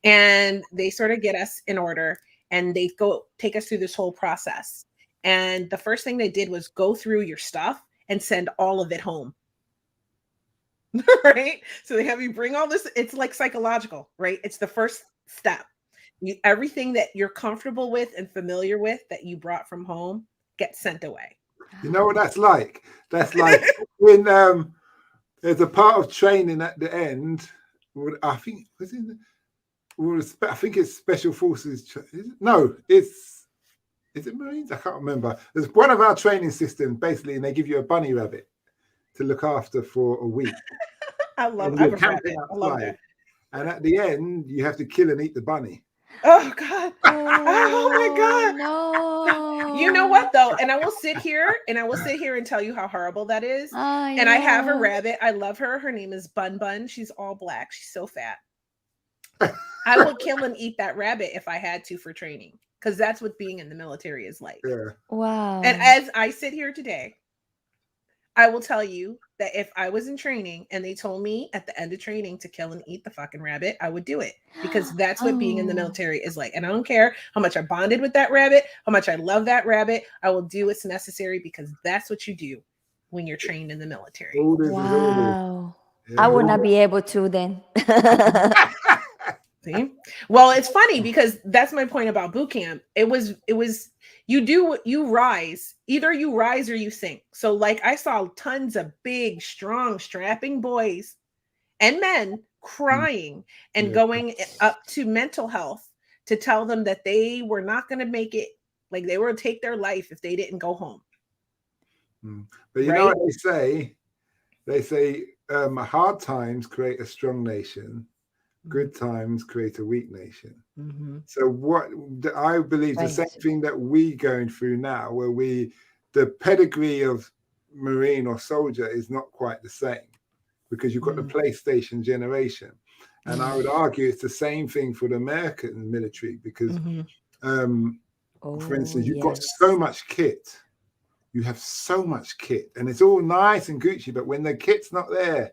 And they sort of get us in order and they go take us through this whole process. And the first thing they did was go through your stuff and send all of it home. Right? So they have you bring all this, it's like psychological, right? It's the first step. Everything that you're comfortable with and familiar with that you brought from home gets sent away. You know what that's like? That's like when there's a part of training at the end. I think I think it's Special Forces. No, is it Marines? I can't remember. There's one of our training systems basically, and they give you a bunny rabbit to look after for a week. I love that. And at the end, you have to kill and eat the bunny. Oh God. Oh my God. No. You know what though? And I will sit here and tell you how horrible that is. And I have a rabbit. I love her. Her name is Bun Bun. She's all black. She's so fat. I would kill and eat that rabbit if I had to for training. Because that's what being in the military is like. Yeah. Wow. And as I sit here today, I will tell you that if I was in training and they told me at the end of training to kill and eat the fucking rabbit, I would do it because that's what being in the military is like. And I don't care how much I bonded with that rabbit, how much I love that rabbit. I will do what's necessary because that's what you do when you're trained in the military. Wow. I would not be able to then. See? Well, it's funny because that's my point about boot camp. It was you rise. Either you rise or you sink. So like I saw tons of big, strong, strapping boys and men crying and Yeah. going up to mental health to tell them that they were not going to make it, like they were going to take their life if they didn't go home. But you know what they say? They say hard times create a strong nation, good times create a weak nation. So what I believe the same thing that we going through now, where the pedigree of Marine or soldier is not quite the same, because you've got the PlayStation generation. And I would argue it's the same thing for the American military, because for instance, you've got so much kit. You have so much kit and it's all nice and Gucci, but when the kit's not there,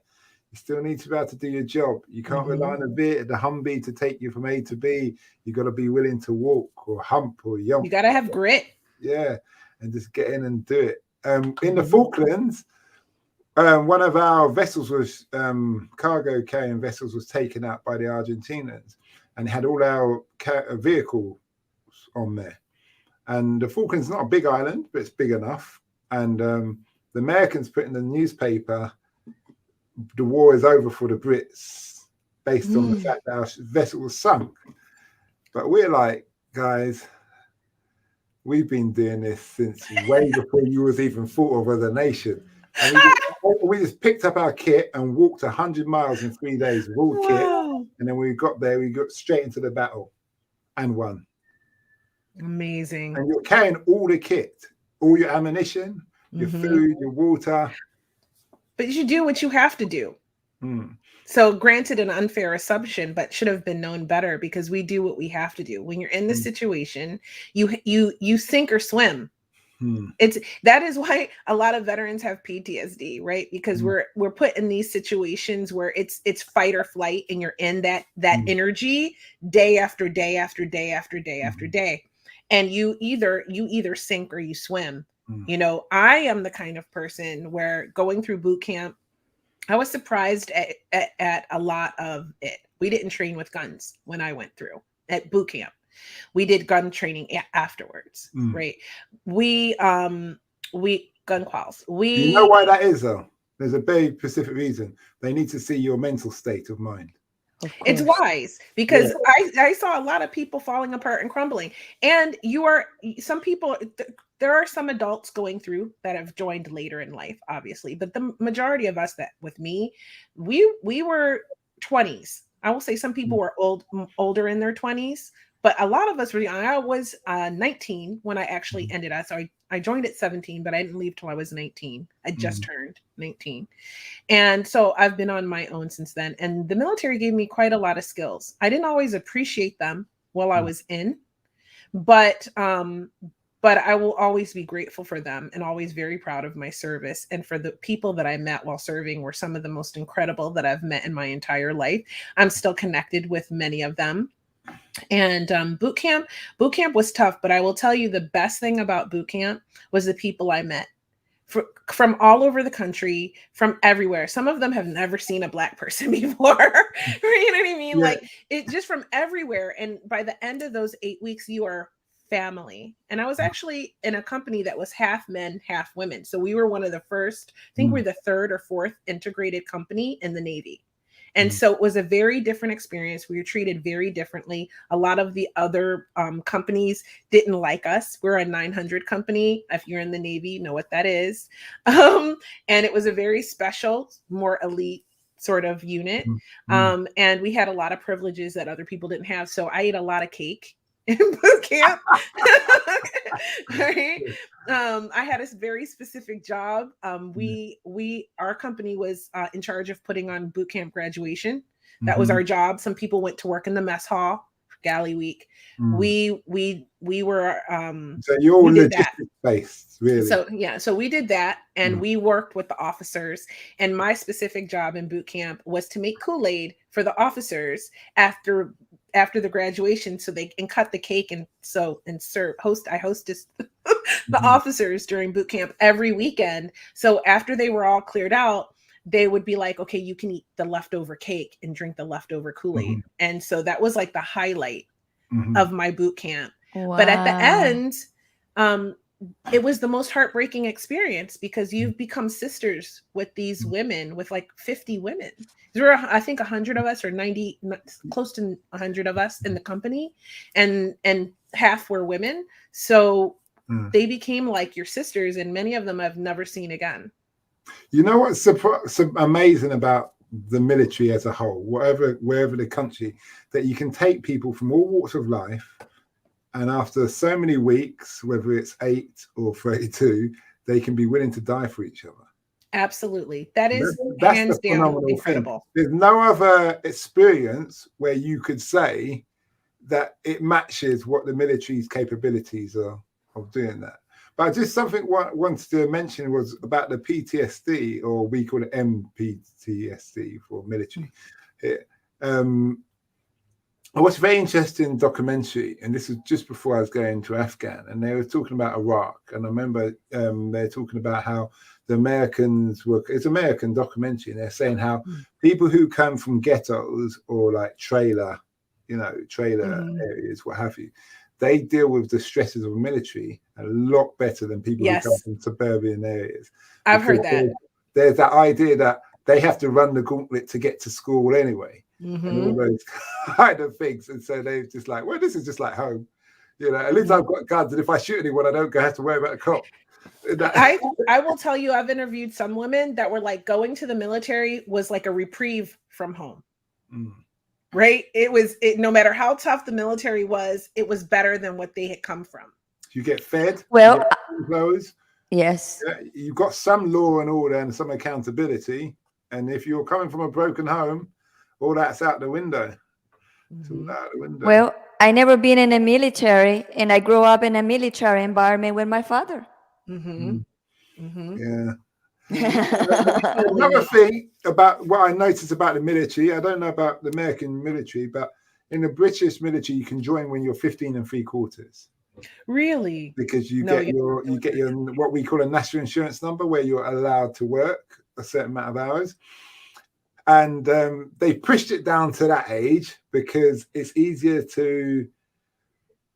you still need to be able to do your job. You can't rely on the Humvee to take you from A to B. You got to be willing to walk or hump or yump. You got to have grit. Yeah, and just get in and do it. In the Falklands, one of our vessels was cargo carrying vessels was taken out by the Argentinians, and it had all our vehicles on there. And the Falklands is not a big island, but it's big enough. And the Americans put in the newspaper, the war is over for the Brits, based on the fact that our vessel was sunk. But we're like, guys, we've been doing this since way before you was even thought of as a nation. And we just picked up our kit and walked 100 miles in 3 days with all kit. And then we got there, we got straight into the battle and won. Amazing. And you're carrying all the kit, all your ammunition, your food, your water. But you do what you have to do. So granted, an unfair assumption, but should have been known better, because we do what we have to do. When you're in this situation, you sink or swim. That is why a lot of veterans have PTSD, right? Because we're put in these situations where it's fight or flight, and you're in that energy day after day after day after day after day. And you either sink or you swim. You know, I am the kind of person where going through boot camp, I was surprised at a lot of it. We didn't train with guns when I went through at boot camp. We did gun training afterwards, right? We gun quals. You know why that is, though? There's a very specific reason. They need to see your mental state of mind. It's wise, because I saw a lot of people falling apart and crumbling. And some people, there are some adults going through that have joined later in life, obviously, but the majority of us that with me, we were 20s. I will say some people were older in their 20s, but a lot of us were, I was 19 when I actually ended up. So I joined at 17, but I didn't leave till I was 19. I just turned 19. And so I've been on my own since then. And the military gave me quite a lot of skills. I didn't always appreciate them while I was in, but I will always be grateful for them and always very proud of my service. And for the people that I met while serving were some of the most incredible that I've met in my entire life. I'm still connected with many of them. And boot camp was tough, but I will tell you the best thing about boot camp was the people I met from all over the country, from everywhere. Some of them have never seen a Black person before. You know what I mean? Yeah. Like it just from everywhere. And by the end of those 8 weeks, you are family. And I was actually in a company that was half men, half women. So we were one of the first, I think we're the third or fourth integrated company in the Navy. And so it was a very different experience. We were treated very differently. A lot of the other companies didn't like us. We're a 900 company. If you're in the Navy, you know what that is. And it was a very special, more elite sort of unit. And we had a lot of privileges that other people didn't have. So I ate a lot of cake in boot camp. Right? I had a very specific job. Our company was in charge of putting on boot camp graduation. That was our job. Some people went to work in the mess hall for galley week. We were so you're all logistics based, really. So we did that, and we worked with the officers. And my specific job in boot camp was to make Kool-Aid for the officers after the graduation, so they can cut the cake and serve. I hosted the officers during boot camp every weekend. So after they were all cleared out, they would be like, okay, you can eat the leftover cake and drink the leftover Kool-Aid. And so that was like the highlight of my boot camp. Wow. But at the end, it was the most heartbreaking experience because you've become sisters with these women, with like 50 women. There were, I think, 100 of us, or 90, close to 100 of us in the company, and half were women. So they became like your sisters, and many of them I've never seen again. You know what's so amazing about the military as a whole, wherever the country, that you can take people from all walks of life, and after so many weeks, whether it's 8 or 32, they can be willing to die for each other. Absolutely. That is that's hands the down phenomenal incredible thing. There's no other experience where you could say that it matches what the military's capabilities are of doing that. But just something I wanted to mention was about the PTSD, or we call it MPTSD for military. I watched a very interesting documentary, and this was just before I was going to Afghan, and they were talking about Iraq. And I remember they're talking about how the Americans were, it's an American documentary, and they're saying how people who come from ghettos or like trailer areas, what have you, they deal with the stresses of the military a lot better than people who come from suburban areas. I've heard that. There's that idea that they have to run the gauntlet to get to school anyway. And all those kind of things, and so they're just like, well, this is just like home, at least I've got guns, and if I shoot anyone, I don't have to worry about a cop. I will tell you, I've interviewed some women that were like, going to the military was like a reprieve from home. Right? No matter how tough the military was, it was better than what they had come from. You get fed, well, clothes. Yes, you've got some law and order and some accountability, and if you're coming from a broken home, all that's out the window. It's all out the window. Well, I never been in a military, and I grew up in a military environment with my father. Yeah. Another thing about what I noticed about the military, I don't know about the American military, but in the British military, you can join when you're 15 3/4. Really? Because you get your what we call a national insurance number, where you're allowed to work a certain amount of hours. And they pushed it down to that age because it's easier to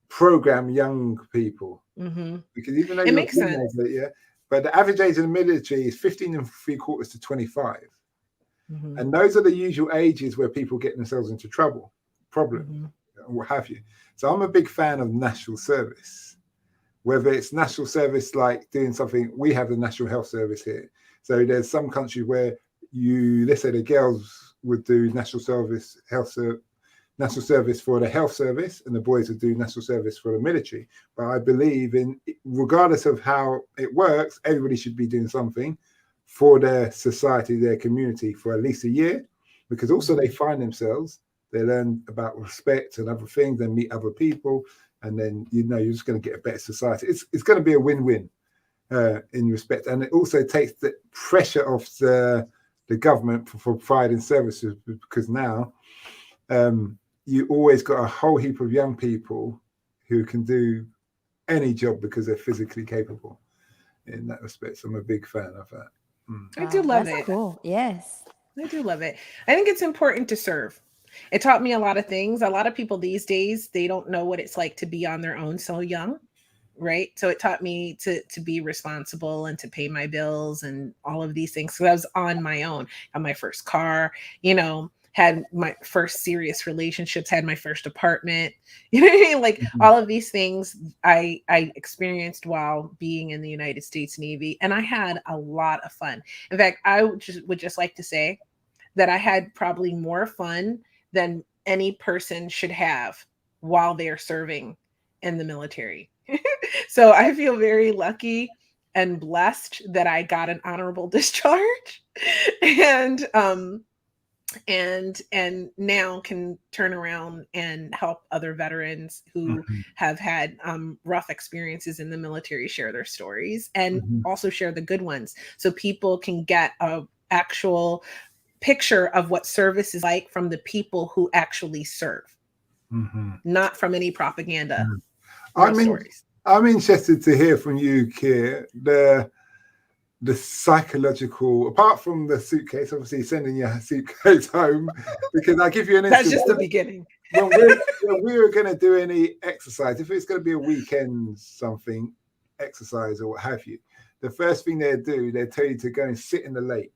program young people. Because even though it makes sense, but the average age of the military is 15 3/4 to 25, and those are the usual ages where people get themselves into problem, and what have you. So I'm a big fan of national service, whether it's national service like doing something. We have the National Health Service here, so there's some countries where let's say the girls would do national service for the health service, and the boys would do national service for the military. But I believe in, regardless of how it works, everybody should be doing something for their society, their community, for at least a year, because also they find themselves, they learn about respect and other things, they meet other people, and then you're just going to get a better society. It's going to be a win-win in respect, and it also takes the pressure off the government for providing services, because now you always got a whole heap of young people who can do any job because they're physically capable. In that respect, so I'm a big fan of that. I do love it. Cool. Yes, I do love it. I think it's important to serve. It taught me a lot of things. A lot of people these days, they don't know what it's like to be on their own so young. Right. So it taught me to be responsible and to pay my bills and all of these things. So I was on my own, had my first car, had my first serious relationships, had my first apartment, like all of these things I experienced while being in the United States Navy. And I had a lot of fun. In fact, I would just like to say that I had probably more fun than any person should have while they're serving in the military. So I feel very lucky and blessed that I got an honorable discharge, and now can turn around and help other veterans who have had rough experiences in the military share their stories, and also share the good ones, so people can get a actual picture of what service is like from the people who actually serve, not from any propaganda. I'm interested to hear from you, Keir, the psychological, apart from the suitcase, obviously sending your suitcase home, because I'll give you an instance. That's just the beginning. When we were going to do any exercise, if it's going to be a weekend something, exercise or what have you, the first thing they do, they tell you to go and sit in the lake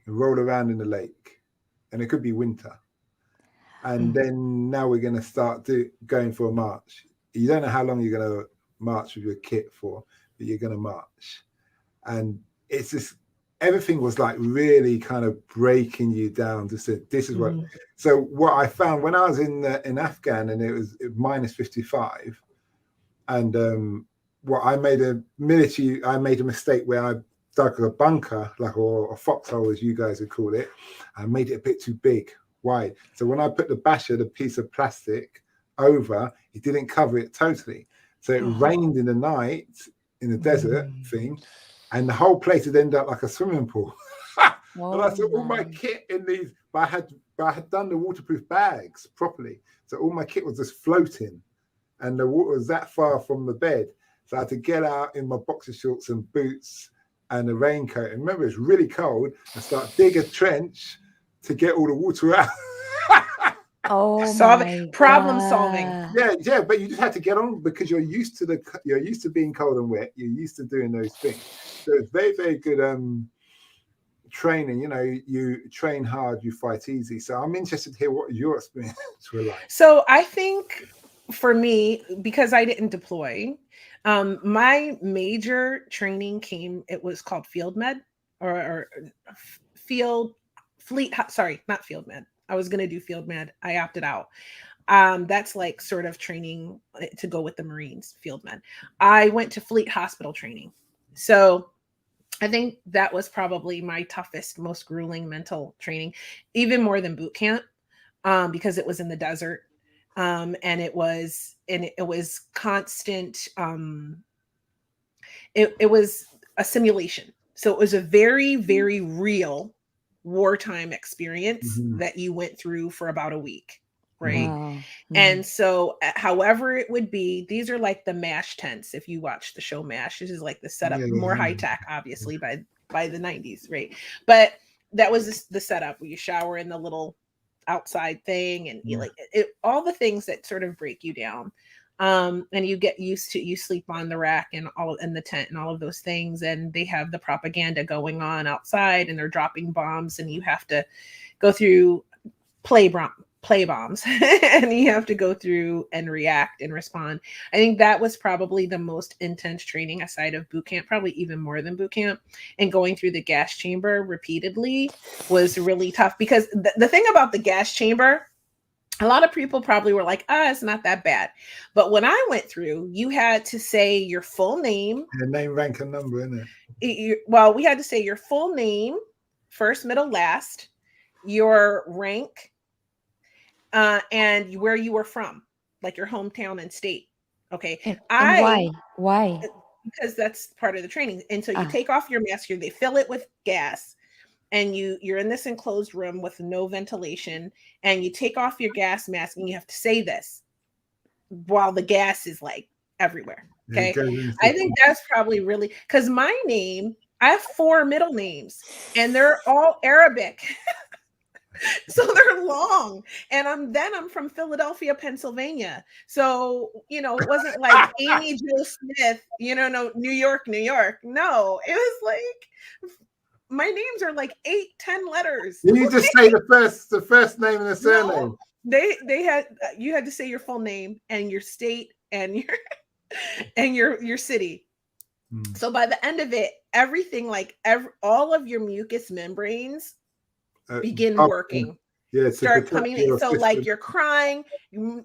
and roll around in the lake, and it could be winter. And then now we're going to start going for a march. You don't know how long you're going to march with your kit for, but you're going to march. And it's just, everything was like really kind of breaking you down to say, this is what. So what I found when I was in Afghan, and it was minus 55, and what I made a mistake where I dug a bunker, like or a foxhole as you guys would call it. I made it a bit too big, wide. So when I put the basher, the piece of plastic over, it didn't cover it totally. So it rained in the night in the desert thing, and the whole place had ended up like a swimming pool. And I saw all my kit in these, but I had done the waterproof bags properly. So all my kit was just floating, and the water was that far from the bed. So I had to get out in my boxer shorts and boots and a raincoat. And remember, it's really cold. I start dig a trench to get all the water out. Problem solving. Yeah, but you just had to get on because you're used to being cold and wet. You're used to doing those things. So it's very, very good training. You know, you train hard, you fight easy. So I'm interested to hear what your experience were like. So I think for me, because I didn't deploy, my major training it was called field med or not field med. I was going to do field med. I opted out. That's like sort of training to go with the Marines, field med. I went to fleet hospital training. So I think that was probably my toughest, most grueling mental training, even more than boot camp, because it was in the desert. And it was constant. It was a simulation. So it was a very, very real wartime experience that you went through for about a week. Right. Wow. And so however it would be, these are like the MASH tents. If you watch the show MASH, this is like the setup, more high tech, obviously by the 90s. Right. But that was the setup where you shower in the little outside thing and you all the things that sort of break you down. And you get used to, you sleep on the rack and all in the tent and all of those things. And they have the propaganda going on outside and they're dropping bombs and you have to go through play bombs and you have to go through and react and respond. I think that was probably the most intense training aside of boot camp, probably even more than boot camp. And going through the gas chamber repeatedly was really tough because the thing about the gas chamber, a lot of people probably were like, it's not that bad. But when I went through, you had to say your full name. The name, rank, and number, isn't it? Well, we had to say your full name, first, middle, last, your rank, and where you were from, like your hometown and state. Okay. And why? Because that's part of the training. And so you take off your mask here, they fill it with gas. And you're in this enclosed room with no ventilation, and you take off your gas mask and you have to say this while the gas is like everywhere. Okay. I think that's probably really, because my name, I have 4 middle names and they're all Arabic. So they're long. And I'm from Philadelphia, Pennsylvania. So, it wasn't like Amy Jo Smith, no, New York. No, it was like, my names are like 8-10 letters. You just say the first name and the surname. No, you had to say your full name and your state and your city. So by the end of it, everything all of your mucous membranes begin working. Yeah, start coming in. So like you're crying,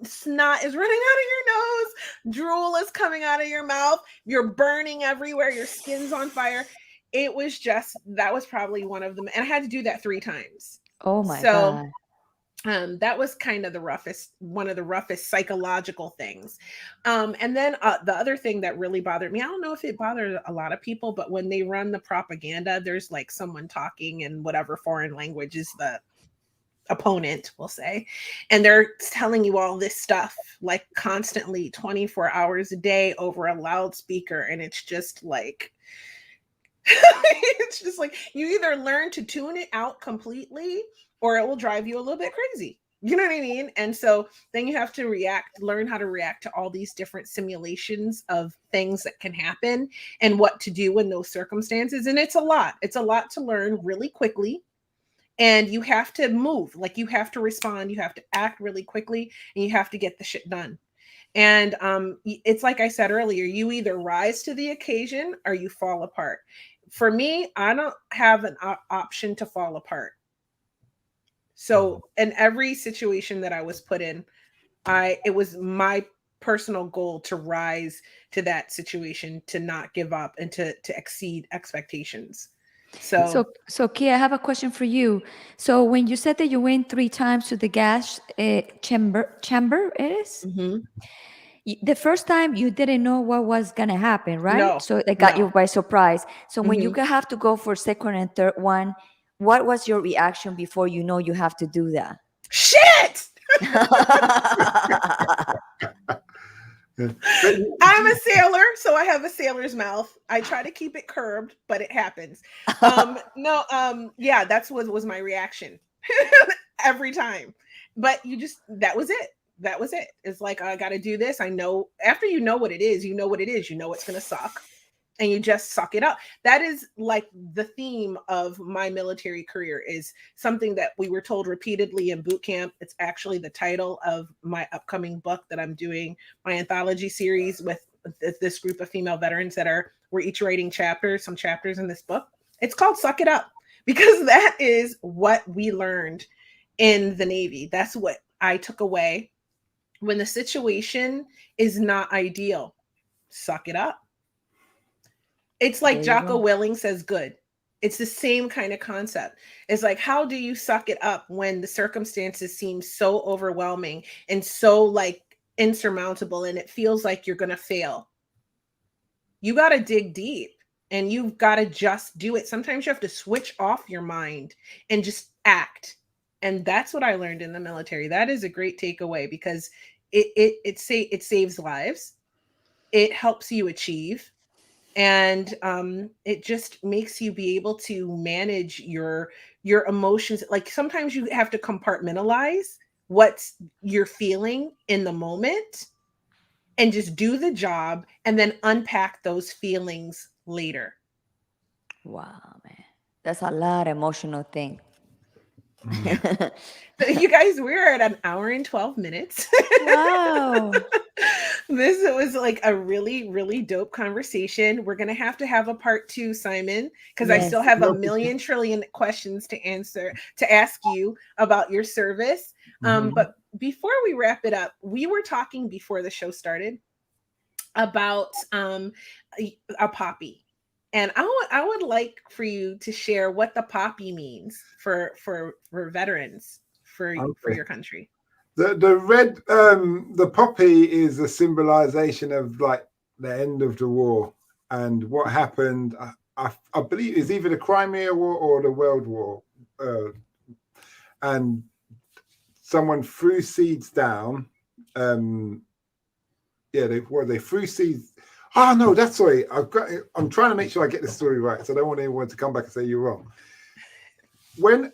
snot is running out of your nose, drool is coming out of your mouth, you're burning everywhere, your skin's on fire. It was that was probably one of them. And I had to do that 3 times. Oh my God. That was kind of one of the roughest psychological things. And then the other thing that really bothered me, I don't know if it bothered a lot of people, but when they run the propaganda, there's like someone talking in whatever foreign language is the opponent, we'll say, and they're telling you all this stuff like constantly 24 hours a day over a loudspeaker. And it's just like, it's just like you either learn to tune it out completely or it will drive you a little bit crazy. You know what I mean? And so then you have to learn how to react to all these different simulations of things that can happen and what to do in those circumstances. And it's a lot. It's a lot to learn really quickly. And you have to move, like you have to respond, you have to act really quickly, and you have to get the shit done. And it's like I said earlier, you either rise to the occasion or you fall apart. For me, I don't have an option to fall apart. So in every situation that I was put in, it was my personal goal to rise to that situation, to not give up, and to exceed expectations. So Kia, I have a question for you. So when you said that you went 3 times to the gas chamber it is? Mhm. The first time you didn't know what was gonna happen, right? No, So it got you by surprise. So when you Mhm. have to go for second and third one, what was your reaction before you know you have to do that? Shit! I'm a sailor, so I have a sailor's mouth. I try to keep it curbed, but it happens. No, yeah, that's what was my reaction every time. But that was it. That was it. It's like, I got to do this. I know after you know what it is, you know what it is. You know it's going to suck, and you just suck it up. That is like the theme of my military career, is something that we were told repeatedly in boot camp. It's actually the title of my upcoming book that I'm doing, my anthology series with this group of female veterans we're each writing some chapters in this book. It's called Suck It Up, because that is what we learned in the Navy. That's what I took away. When the situation is not ideal, suck it up. It's like Jocko Willing says, good. It's the same kind of concept. It's like, how do you suck it up when the circumstances seem so overwhelming and so like insurmountable, and it feels like you're going to fail? You got to dig deep, and you've got to just do it. Sometimes you have to switch off your mind and just act. And that's what I learned in the military. That is a great takeaway, because it saves lives. It helps you achieve. And it just makes you be able to manage your emotions. Like sometimes you have to compartmentalize what you're feeling in the moment and just do the job, and then unpack those feelings later. Wow, man, that's a lot of emotional thing. You guys, we're at 1 hour and 12 minutes. Wow. This was like a really, really dope conversation. We're going to have a part 2, Simon, because I still have a million trillion questions to ask you about your service. But before we wrap it up, we were talking before the show started about a poppy. And I would like for you to share what the poppy means for veterans, for your country. The red, the poppy is a symbolization of like the end of the war and what happened. I believe is either the Crimea War or the World War, and someone threw seeds down. They threw seeds. Oh no, that's sorry. I'm trying to make sure I get the story right, so I don't want anyone to come back and say you're wrong. When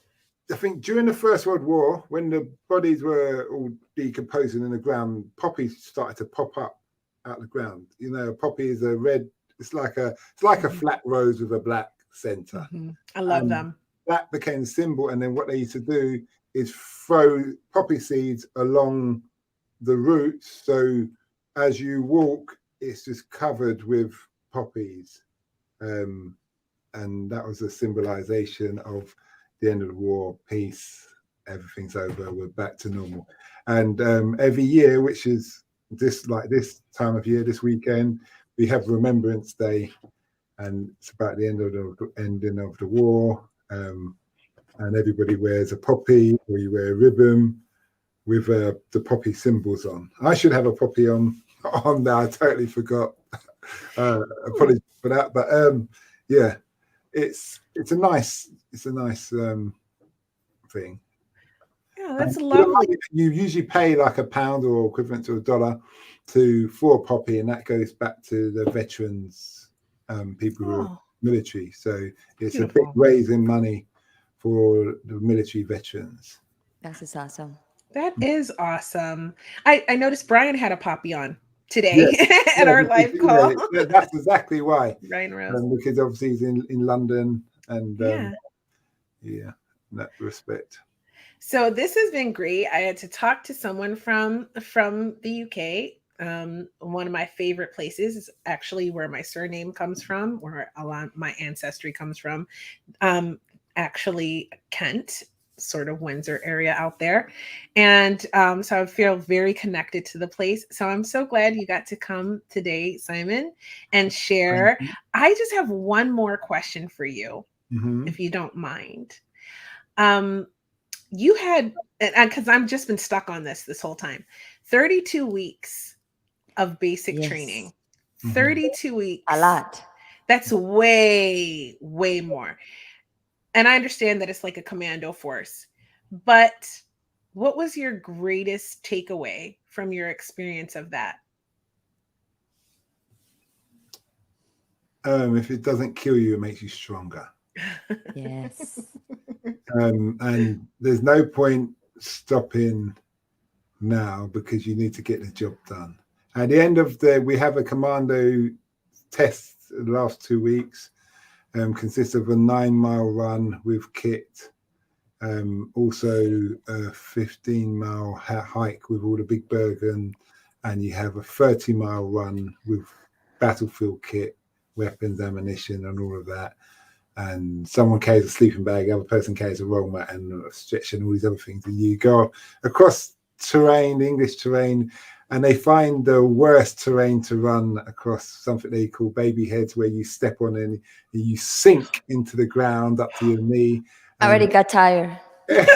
I think during the First World War, when the bodies were all decomposing in the ground, poppies started to pop up out the ground. You know, a poppy is a red. It's like a flat rose with a black center. I love them. That became a symbol, and then what they used to do is throw poppy seeds along the roots, so as you walk, it's just covered with poppies, and that was a symbolization of the end of the war, peace, everything's over, we're back to normal. And every year, which is this time of year, this weekend, we have Remembrance Day, and it's about the ending of the war, and everybody wears a poppy, or you wear a ribbon with the poppy symbols on. I should have a poppy on that. I totally forgot. Apologies for that, but yeah, it's a nice thing. Yeah, that's lovely. You usually pay like £1 or equivalent to $1 for a poppy, and that goes back to the veterans, people who are military. So it's beautiful. A big raising money for the military veterans. That's awesome. That is awesome. I noticed Brian had a poppy on today Yes, at yeah, our live call. that's exactly why. Brian Rose. Because obviously he's in London, and Yeah. in that respect. So this has been great. I had to talk to someone from the UK. One of my favorite places is actually where my surname comes from, where a lot of my ancestry comes from. Actually, Kent, sort of Windsor area out there, and so I feel very connected to the place. So I'm so glad you got to come today, Simon, and share. I just have one more question for you, if you don't mind. You had, because I've just been stuck on this whole time, 32 weeks of basic training. 32 weeks. A lot. That's way, way more. And I understand that it's like a commando force, but what was your greatest takeaway from your experience of that? If it doesn't kill you, it makes you stronger. Yes. And there's no point stopping now, because you need to get the job done. At the end of we have a commando test the last 2 weeks. Consists of a 9-mile run with kit, also a 15-mile hike with all the big Bergen, and you have a 30-mile run with battlefield kit, weapons, ammunition, and all of that. And someone carries a sleeping bag, the other person carries a roll mat and a stretch and all these other things. And you go across terrain, English terrain, and they find the worst terrain to run across, something they call baby heads, where you step on and you sink into the ground up to your knee. I already got tired. It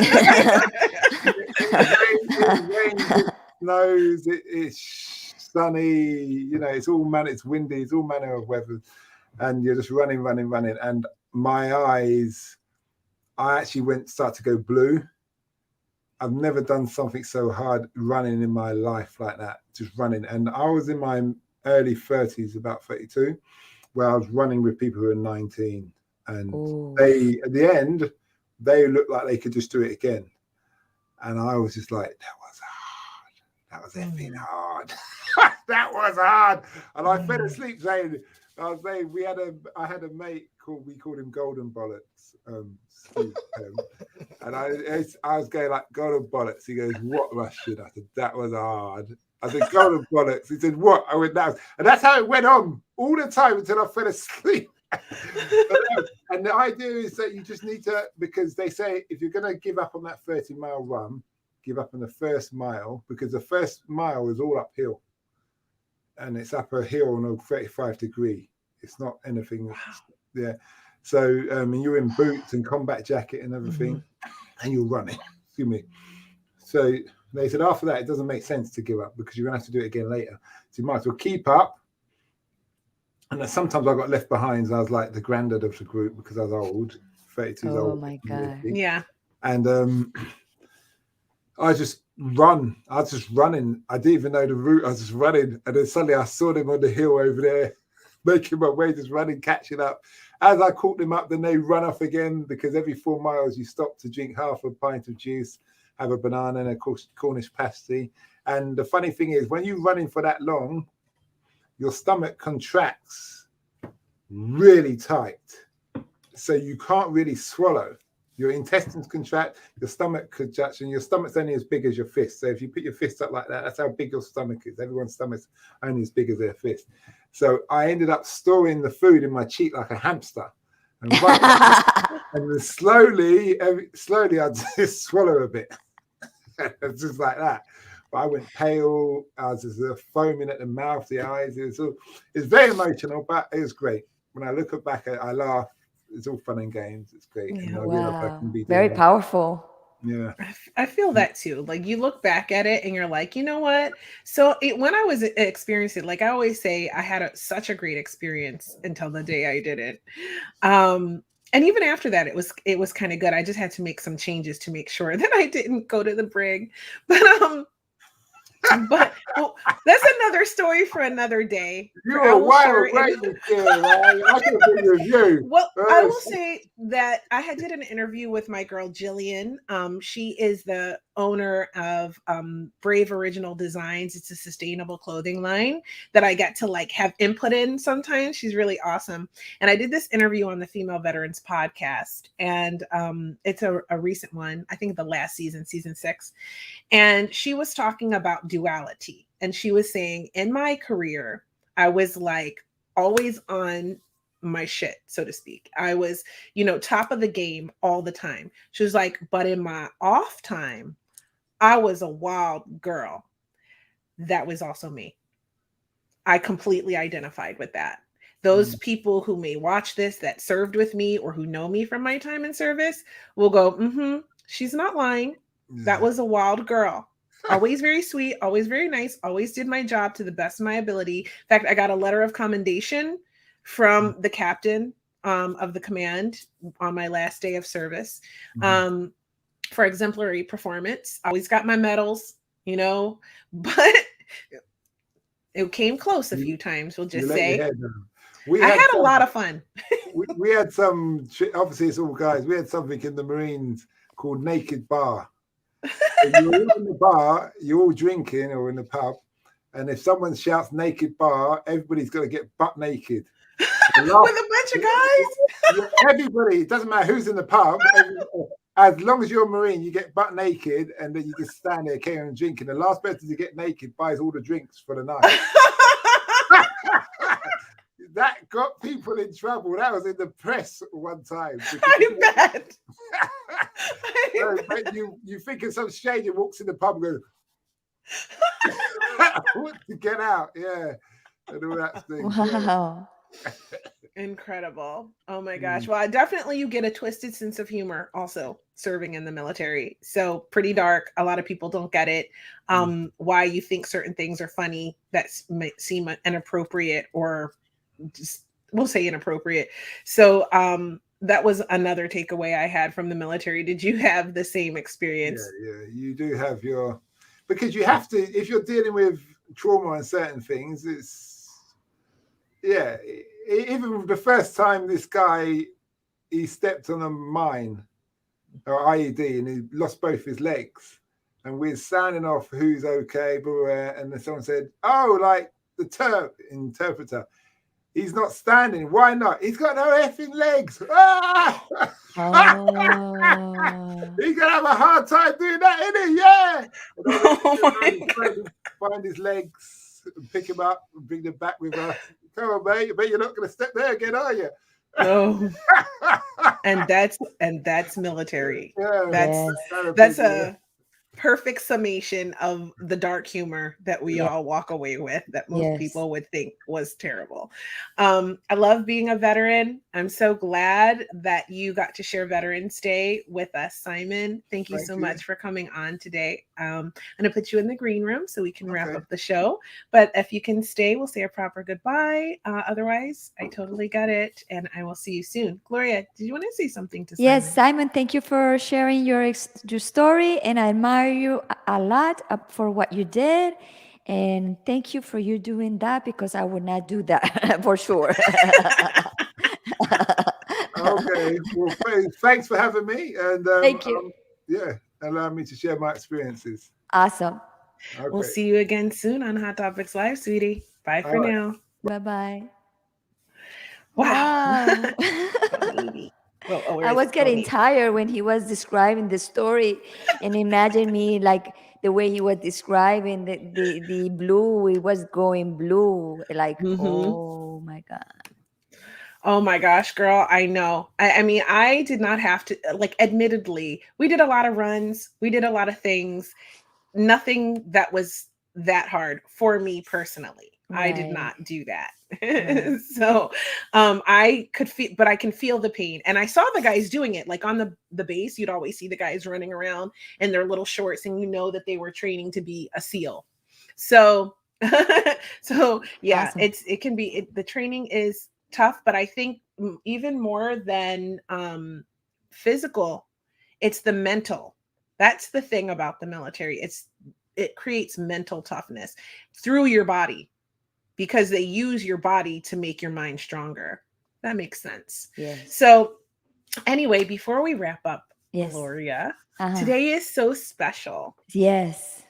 snows, it's sunny, it's all it's windy, it's all manner of weather, and you're just running. And my eyes, I actually start to go blue. I've never done something so hard running in my life like that, just running. And I was in my early 30s, about 32, where I was running with people who are 19. And they, at the end, they looked like they could just do it again. And I was just like, that was hard. That was effing hard. That was hard. And I fell asleep saying, I had a mate we called him Golden Bollocks. And I was going like, Golden Bollocks. He goes, what Russian? I said, that was hard. I said, Golden Bollocks. He said, what? I went, that was, and that's how it went on all the time until I fell asleep. And the idea is that you just need to, because they say if you're going to give up on that 30-mile run, give up on the first mile, because the first mile is all uphill. And it's up a hill on a 35-degree. It's not anything. Yeah. So you're in boots and combat jacket and everything, and you're running. Excuse me. So they said after that, it doesn't make sense to give up, because you're going to have to do it again later. So you might as well keep up. And then sometimes I got left behind. So I was like the granddad of the group because I was old, 32 years old. Oh my God. Yeah. And I just run. I was just running. I didn't even know the route. I was just running. And then suddenly I saw them on the hill over there, making my way, just running, catching up. As I caught them up, then they run off again, because every 4 miles you stop to drink half a pint of juice, have a banana and a Cornish pasty. And the funny thing is, when you're running for that long, your stomach contracts really tight. So you can't really swallow. Your intestines contract, your stomach contracts, and your stomach's only as big as your fist. So if you put your fist up like that, that's how big your stomach is. Everyone's stomach's only as big as their fist. So I ended up storing the food in my cheek like a hamster. And, and then slowly I'd just swallow a bit. It's just like that. But I went pale. I was just foaming at the mouth, the eyes. It's very emotional, but it was great. When I look back, I laugh. It's all fun and games. It's great. Yeah, and I wow. realize I can be Very powerful. Yeah. I feel that too. Like you look back at it and you're like, you know what? So when I was experiencing it, like I always say, I had such a great experience until the day I did it. And even after that, it was kind of good. I just had to make some changes to make sure that I didn't go to the brig. But well, that's another story for another day. You're a wild man. I can agree with you. Well, I will say that I did an interview with my girl Jillian. She is the owner of Brave Original Designs. It's a sustainable clothing line that I get to like have input in sometimes. She's really awesome. And I did this interview on the Female Veterans podcast, and it's a recent one. I think the last season, season 6. And she was talking about duality. And she was saying, in my career, I was like always on my shit, so to speak. I was, top of the game all the time. She was like, but in my off time, I was a wild girl. That was also me. I completely identified with that. Those people who may watch this that served with me or who know me from my time in service will go, she's not lying. That was a wild girl. Always very sweet, always very nice, always did my job to the best of my ability. In fact, I got a letter of commendation from the captain of the command on my last day of service for exemplary performance. I always got my medals, but it came close a few times, we'll just say. I had a lot of fun. we had some, obviously it's all guys, we had something in the Marines called Naked Bar. So you're all in the bar, you're all drinking or in the pub, and if someone shouts naked bar, everybody's got to get butt naked. With a bunch of guys? Everybody, it doesn't matter who's in the pub, as long as you're a Marine, you get butt naked and then you just stand there carrying on drinking. The last person to get naked buys all the drinks for the night. That got people in trouble. That was in the press one time. I bet. You think of some stranger walks in the pub and goes, to get out, yeah. And all that thing. Wow. Yeah. Incredible. Oh my gosh. Well, definitely you get a twisted sense of humor also serving in the military. So pretty dark. A lot of people don't get it. Why you think certain things are funny that might seem inappropriate or just, we'll say inappropriate. So that was another takeaway I had from the military. Did you have the same experience? Yeah, you do have because you have to, if you're dealing with trauma and certain things, even the first time this guy, he stepped on a mine or IED and he lost both his legs, and we're sounding off who's okay, and then someone said, like the interpreter, he's not standing. Why not? He's got no effing legs. Ah! Oh. He's gonna have a hard time doing that, isn't he? Yeah. Oh my God. Find his legs, and pick him up, and bring them back with her. Come on, mate. I bet you're not gonna step there again, are you? No. And that's military. Yeah, that's a perfect summation of the dark humor that we all walk away with that most people would think was terrible. I love being a veteran. I'm so glad that you got to share Veterans Day with us, Simon. Thank you so much for coming on today. I'm going to put you in the green room so we can wrap up the show. But if you can stay, we'll say a proper goodbye. Otherwise, I totally got it. And I will see you soon. Gloria, did you want to say something to Simon? Yes, Simon, thank you for sharing your story. And I admire you a lot for what you did. And thank you for you doing that, because I would not do that for sure. Okay. Well, thanks for having me. And thank you. Allow me to share my experiences. Awesome. Okay. We'll see you again soon on Hot Topics Live, sweetie. Bye for now. Bye-bye. Wow. I was getting tired when he was describing the story, and imagine me like the way he was describing the blue, it was going blue, like, oh my God. Oh my gosh, girl, I know. I mean, I did not have to, admittedly, we did a lot of runs. We did a lot of things. Nothing that was that hard for me personally. Right. I did not do that. Right. So I could feel, but I can feel the pain. And I saw the guys doing it, like on the base, you'd always see the guys running around in their little shorts, and you know that they were training to be a SEAL. So, yeah, awesome. It can be, the training is tough, but I think even more than physical, it's the mental. That's the thing about the military. It creates mental toughness through your body, because they use your body to make your mind stronger. That makes sense. Yes. So anyway, before we wrap up, Yes. Gloria. Uh-huh. Today is so special. Yes.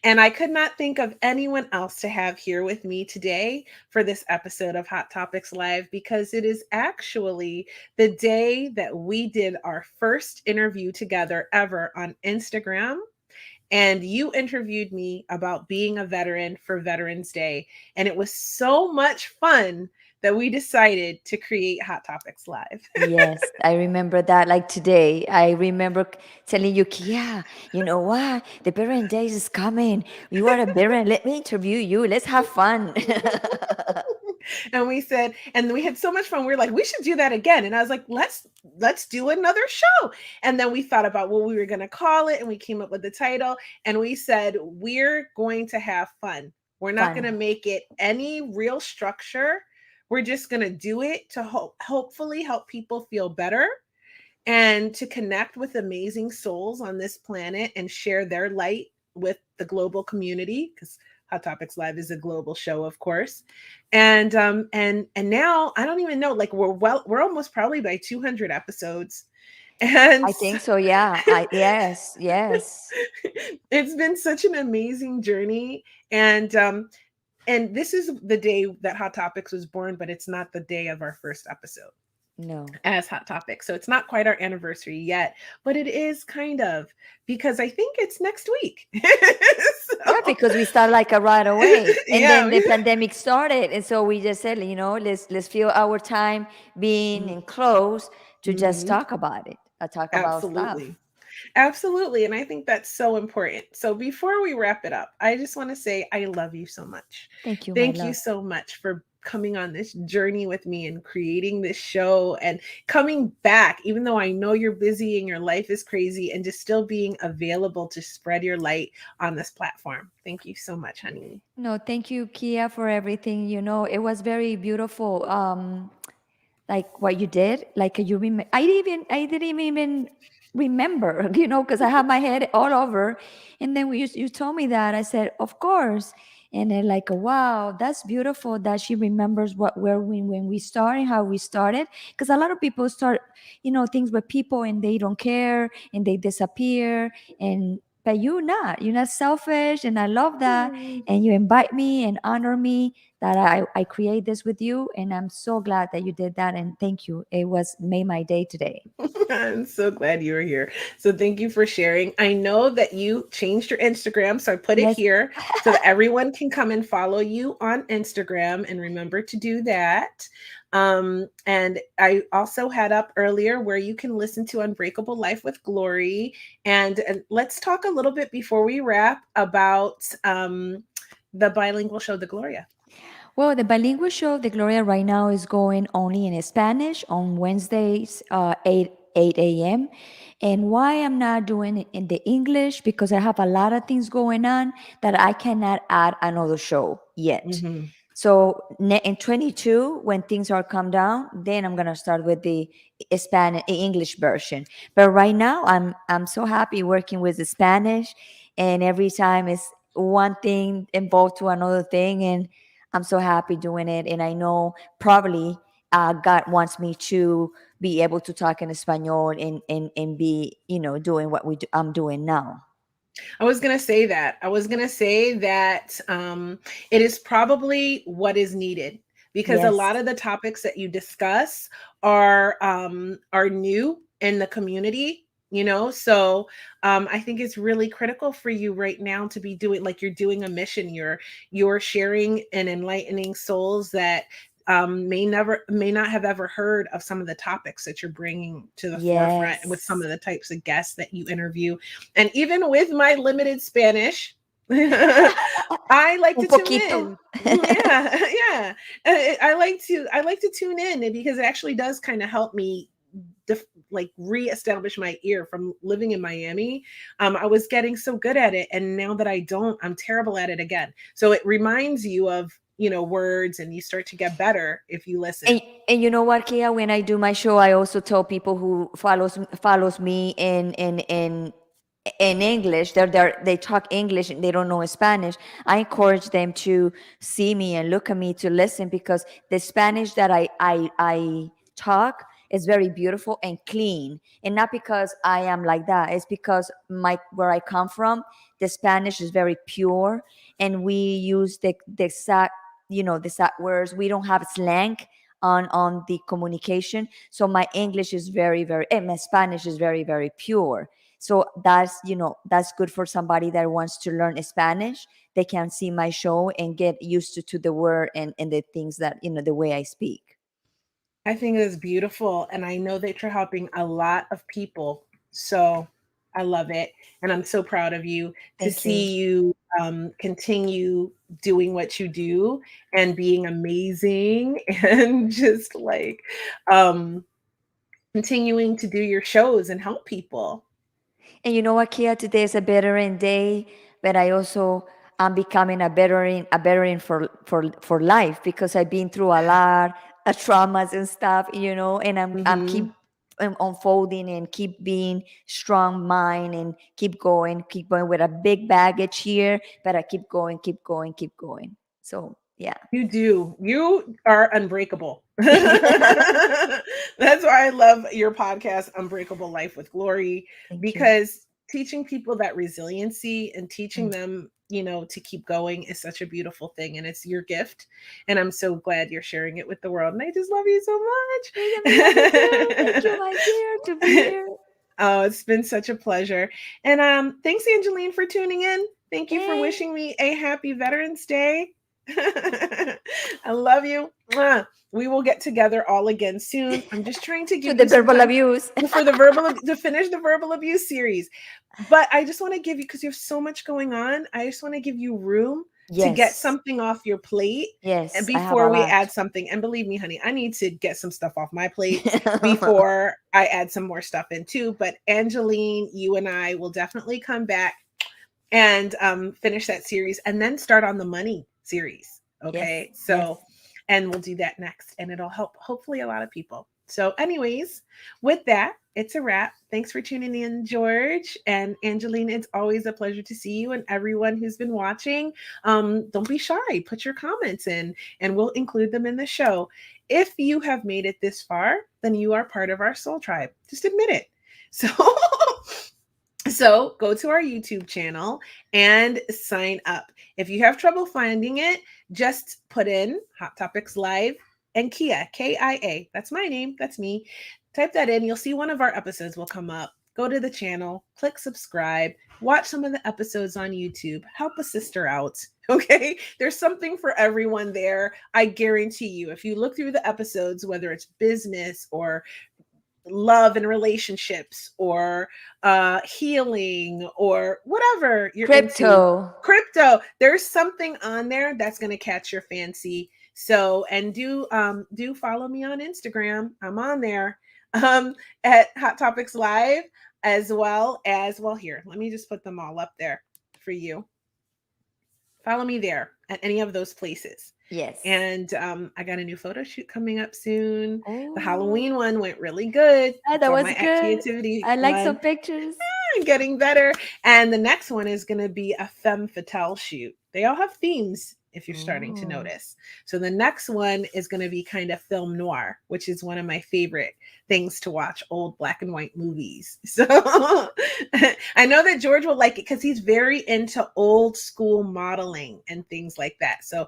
And I could not think of anyone else to have here with me today for this episode of Hot Topics Live because it is actually the day that we did our first interview together ever on Instagram. And you interviewed me about being a veteran for Veterans Day. And it was so much fun that we decided to create Hot Topics Live. Yes, I remember that like today. I remember telling you, Kia, you know what? The parent days is coming. You are a parent. Let me interview you. Let's have fun. And we said, and we had so much fun. We were like, we should do that again. And I was like, let's do another show. And then we thought about what we were going to call it, and we came up with the title. And we said, we're going to have fun. We're not going Fun. to make it any real structure. We're just going to do it to hopefully help people feel better and to connect with amazing souls on this planet and share their light with the global community, because Hot Topics Live is a global show, of course. And now I don't even know, like we're almost probably by 200 episodes. And I think so. Yeah. Yes. Yes. it's been such an amazing journey. And this is the day that Hot Topics was born, but it's not the day of our first episode No. as Hot Topic. So it's not quite our anniversary yet, but it is kind of, because I think it's next week. Yeah, because we started like right away, and Yeah. then the pandemic started, and so we just said, let's fill our time being enclosed to just Mhm. talk about it, talk about stuff. Absolutely. Absolutely. And I think that's so important. So before we wrap it up, I just want to say I love you so much. Thank you, my Thank you love. so much for coming on this journey with me and creating this show and coming back, even though I know you're busy and your life is crazy, and just still being available to spread your light on this platform. Thank you so much, honey. No, thank you, Kia, for everything. It was very beautiful. Like what you did, like you remember. I didn't even remember, because I had my head all over, and then you told me that. I said, of course. And then like, wow, that's beautiful that she remembers where we when we started, how we started, because a lot of people start things with people and they don't care and they disappear. And but you're not selfish, and I love that. And you invite me and honor me that I create this with you, and I'm so glad that you did that, and thank you. It was made my day today. I'm so glad you were here. So thank you for sharing. I know that you changed your Instagram, so I put it Yes. here so that everyone can come and follow you on Instagram, and remember to do that. And I also had up earlier where you can listen to Unbreakable Life with Glory. And let's talk a little bit before we wrap about the bilingual show, The Gloria. Well, the bilingual show, The Gloria, right now is going only in Spanish on Wednesdays, 8 a.m. And why I'm not doing it in the English? Because I have a lot of things going on that I cannot add another show yet. Mm-hmm. So in 22, when things are calm down, then I'm gonna start with the English version. But right now, I'm so happy working with the Spanish, and every time it's one thing involved to another thing, and I'm so happy doing it. And I know probably God wants me to be able to talk in Espanol and be doing what I'm doing now. I was going to say that. I was going to say that it is probably what is needed, because a Yes. lot of the topics that you discuss are new in the community, so I think it's really critical for you right now to be doing, like, you're doing a mission. You're sharing and enlightening souls that may not have ever heard of some of the topics that you're bringing to the forefront with some Yes. of the types of guests that you interview. And even with my limited Spanish, I like Un to tune poquito. in. Yeah, yeah. I like to tune in, because it actually does kind of help me like reestablish my ear from living in Miami. I was getting so good at it, and now that I don't, I'm terrible at it again. So it reminds you of words, and you start to get better if you listen. And you know what, Kia? When I do my show, I also tell people who follows me in English. They talk English and they don't know Spanish. I encourage them to see me and look at me to listen, because the Spanish that I talk It's very beautiful and clean. And not because I am like that. It's because where I come from, the Spanish is very pure, and we use the exact, the exact words. We don't have slang on the communication. So my English is very, very, and my Spanish is very, very pure. So that's good for somebody that wants to learn Spanish. They can see my show and get used to the word and the things that, the way I speak. I think it's beautiful. And I know that you're helping a lot of people. So I love it. And I'm so proud of you to Thank you. see you continue doing what you do and being amazing and just like continuing to do your shows and help people. And you know what, Kia? Today is a veteran day, but I also am becoming a veteran for life, because I've been through a lot of traumas and stuff, and I'm keep Hmm. unfolding and keep being strong mind and keep going with a big baggage here, but I keep going, keep going, keep going. So yeah. You do. You are unbreakable. That's why I love your podcast, Unbreakable Life with Glory, Thank you. because teaching people that resiliency and teaching Mm. them, to keep going is such a beautiful thing. And it's your gift. And I'm so glad you're sharing it with the world. And I just love you so Thank you, my dear, to be much. here. Oh, it's been such a pleasure. And thanks, Angeline, for tuning in. Thank you for Hey. wishing me a happy Veterans Day. I love you. Mwah. We will get together all again soon. I'm just trying to To give the you some verbal time abuse. for to finish the verbal abuse series. But I just want to give you, because you have so much going on, I just want to give you room to get Yes. something off your plate and Yes, I have before a we lot. add something. And believe me, honey, I need to get some stuff off my plate before I add some more stuff in too. But Angeline, you and I will definitely come back and finish that series and then start on the money series. Yes, Okay. yes. So, and we'll do that next, and it'll help hopefully a lot of people. So, anyways, with that, it's a wrap. Thanks for tuning in, George and Angeline. It's always a pleasure to see you, and everyone who's been watching. Don't be shy. Put your comments in, and we'll include them in the show. If you have made it this far, then you are part of our soul tribe. Just admit it. So, so go to our YouTube channel and sign up. If you have trouble finding it, just put in Hot Topics Live and Kia, Kia. That's my name. That's me. Type that in. You'll see one of our episodes will come up. Go to the channel, click subscribe, watch some of the episodes on YouTube, help a sister out. Okay. There's something for everyone there. I guarantee you, if you look through the episodes, whether it's business or love and relationships or healing or whatever you're into, crypto, there's something on there that's going to catch your fancy. So, and do follow me on Instagram. I'm on there at Hot Topics Live, as well as, well, here, let me just put them all up there for you. Follow me there at any of those places. Yes. And I got a new photo shoot coming up soon. Oh, The Halloween one went really good. that was My good. activity I like some one. pictures. Getting better. And the next one is going to be a femme fatale shoot. They all have themes, if you're starting to Oh. notice. So the next one is going to be kind of film noir, which is one of my favorite things to watch, old black and white movies. So I know that George will like it because he's very into old school modeling and things like that. So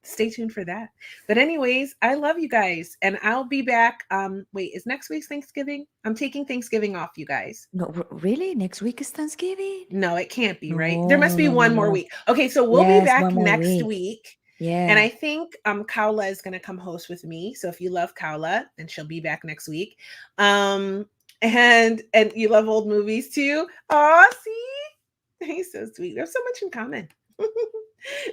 stay tuned for that. But anyways, I love you guys, and I'll be back. Wait, is next week's Thanksgiving? I'm taking Thanksgiving off, you guys. No, really? Next week is Thanksgiving? No, it can't be, right? There No, must no, be no, no, one more no. week. Okay, so we'll be Yes, back one more next week. week. Yeah. And I think Kaula is going to come host with me. So if you love Kaula, then she'll be back next week. And you love old movies too. Aw, see? He's so sweet. There's so much in common.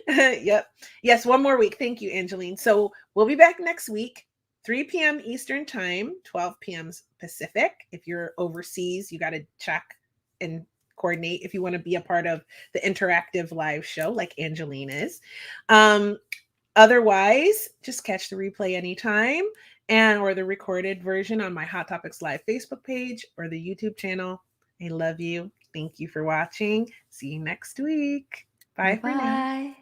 Yep. Yes, one more week. Thank you, Angeline. So we'll be back next week, 3 p.m. Eastern Time, 12 p.m. Pacific. If you're overseas, you got to check and coordinate if you want to be a part of the interactive live show like Angeline is. Otherwise, just catch the replay anytime or the recorded version on my Hot Topics Live Facebook page or the YouTube channel. I love you. Thank you for watching. See you next week. Bye for now. Bye.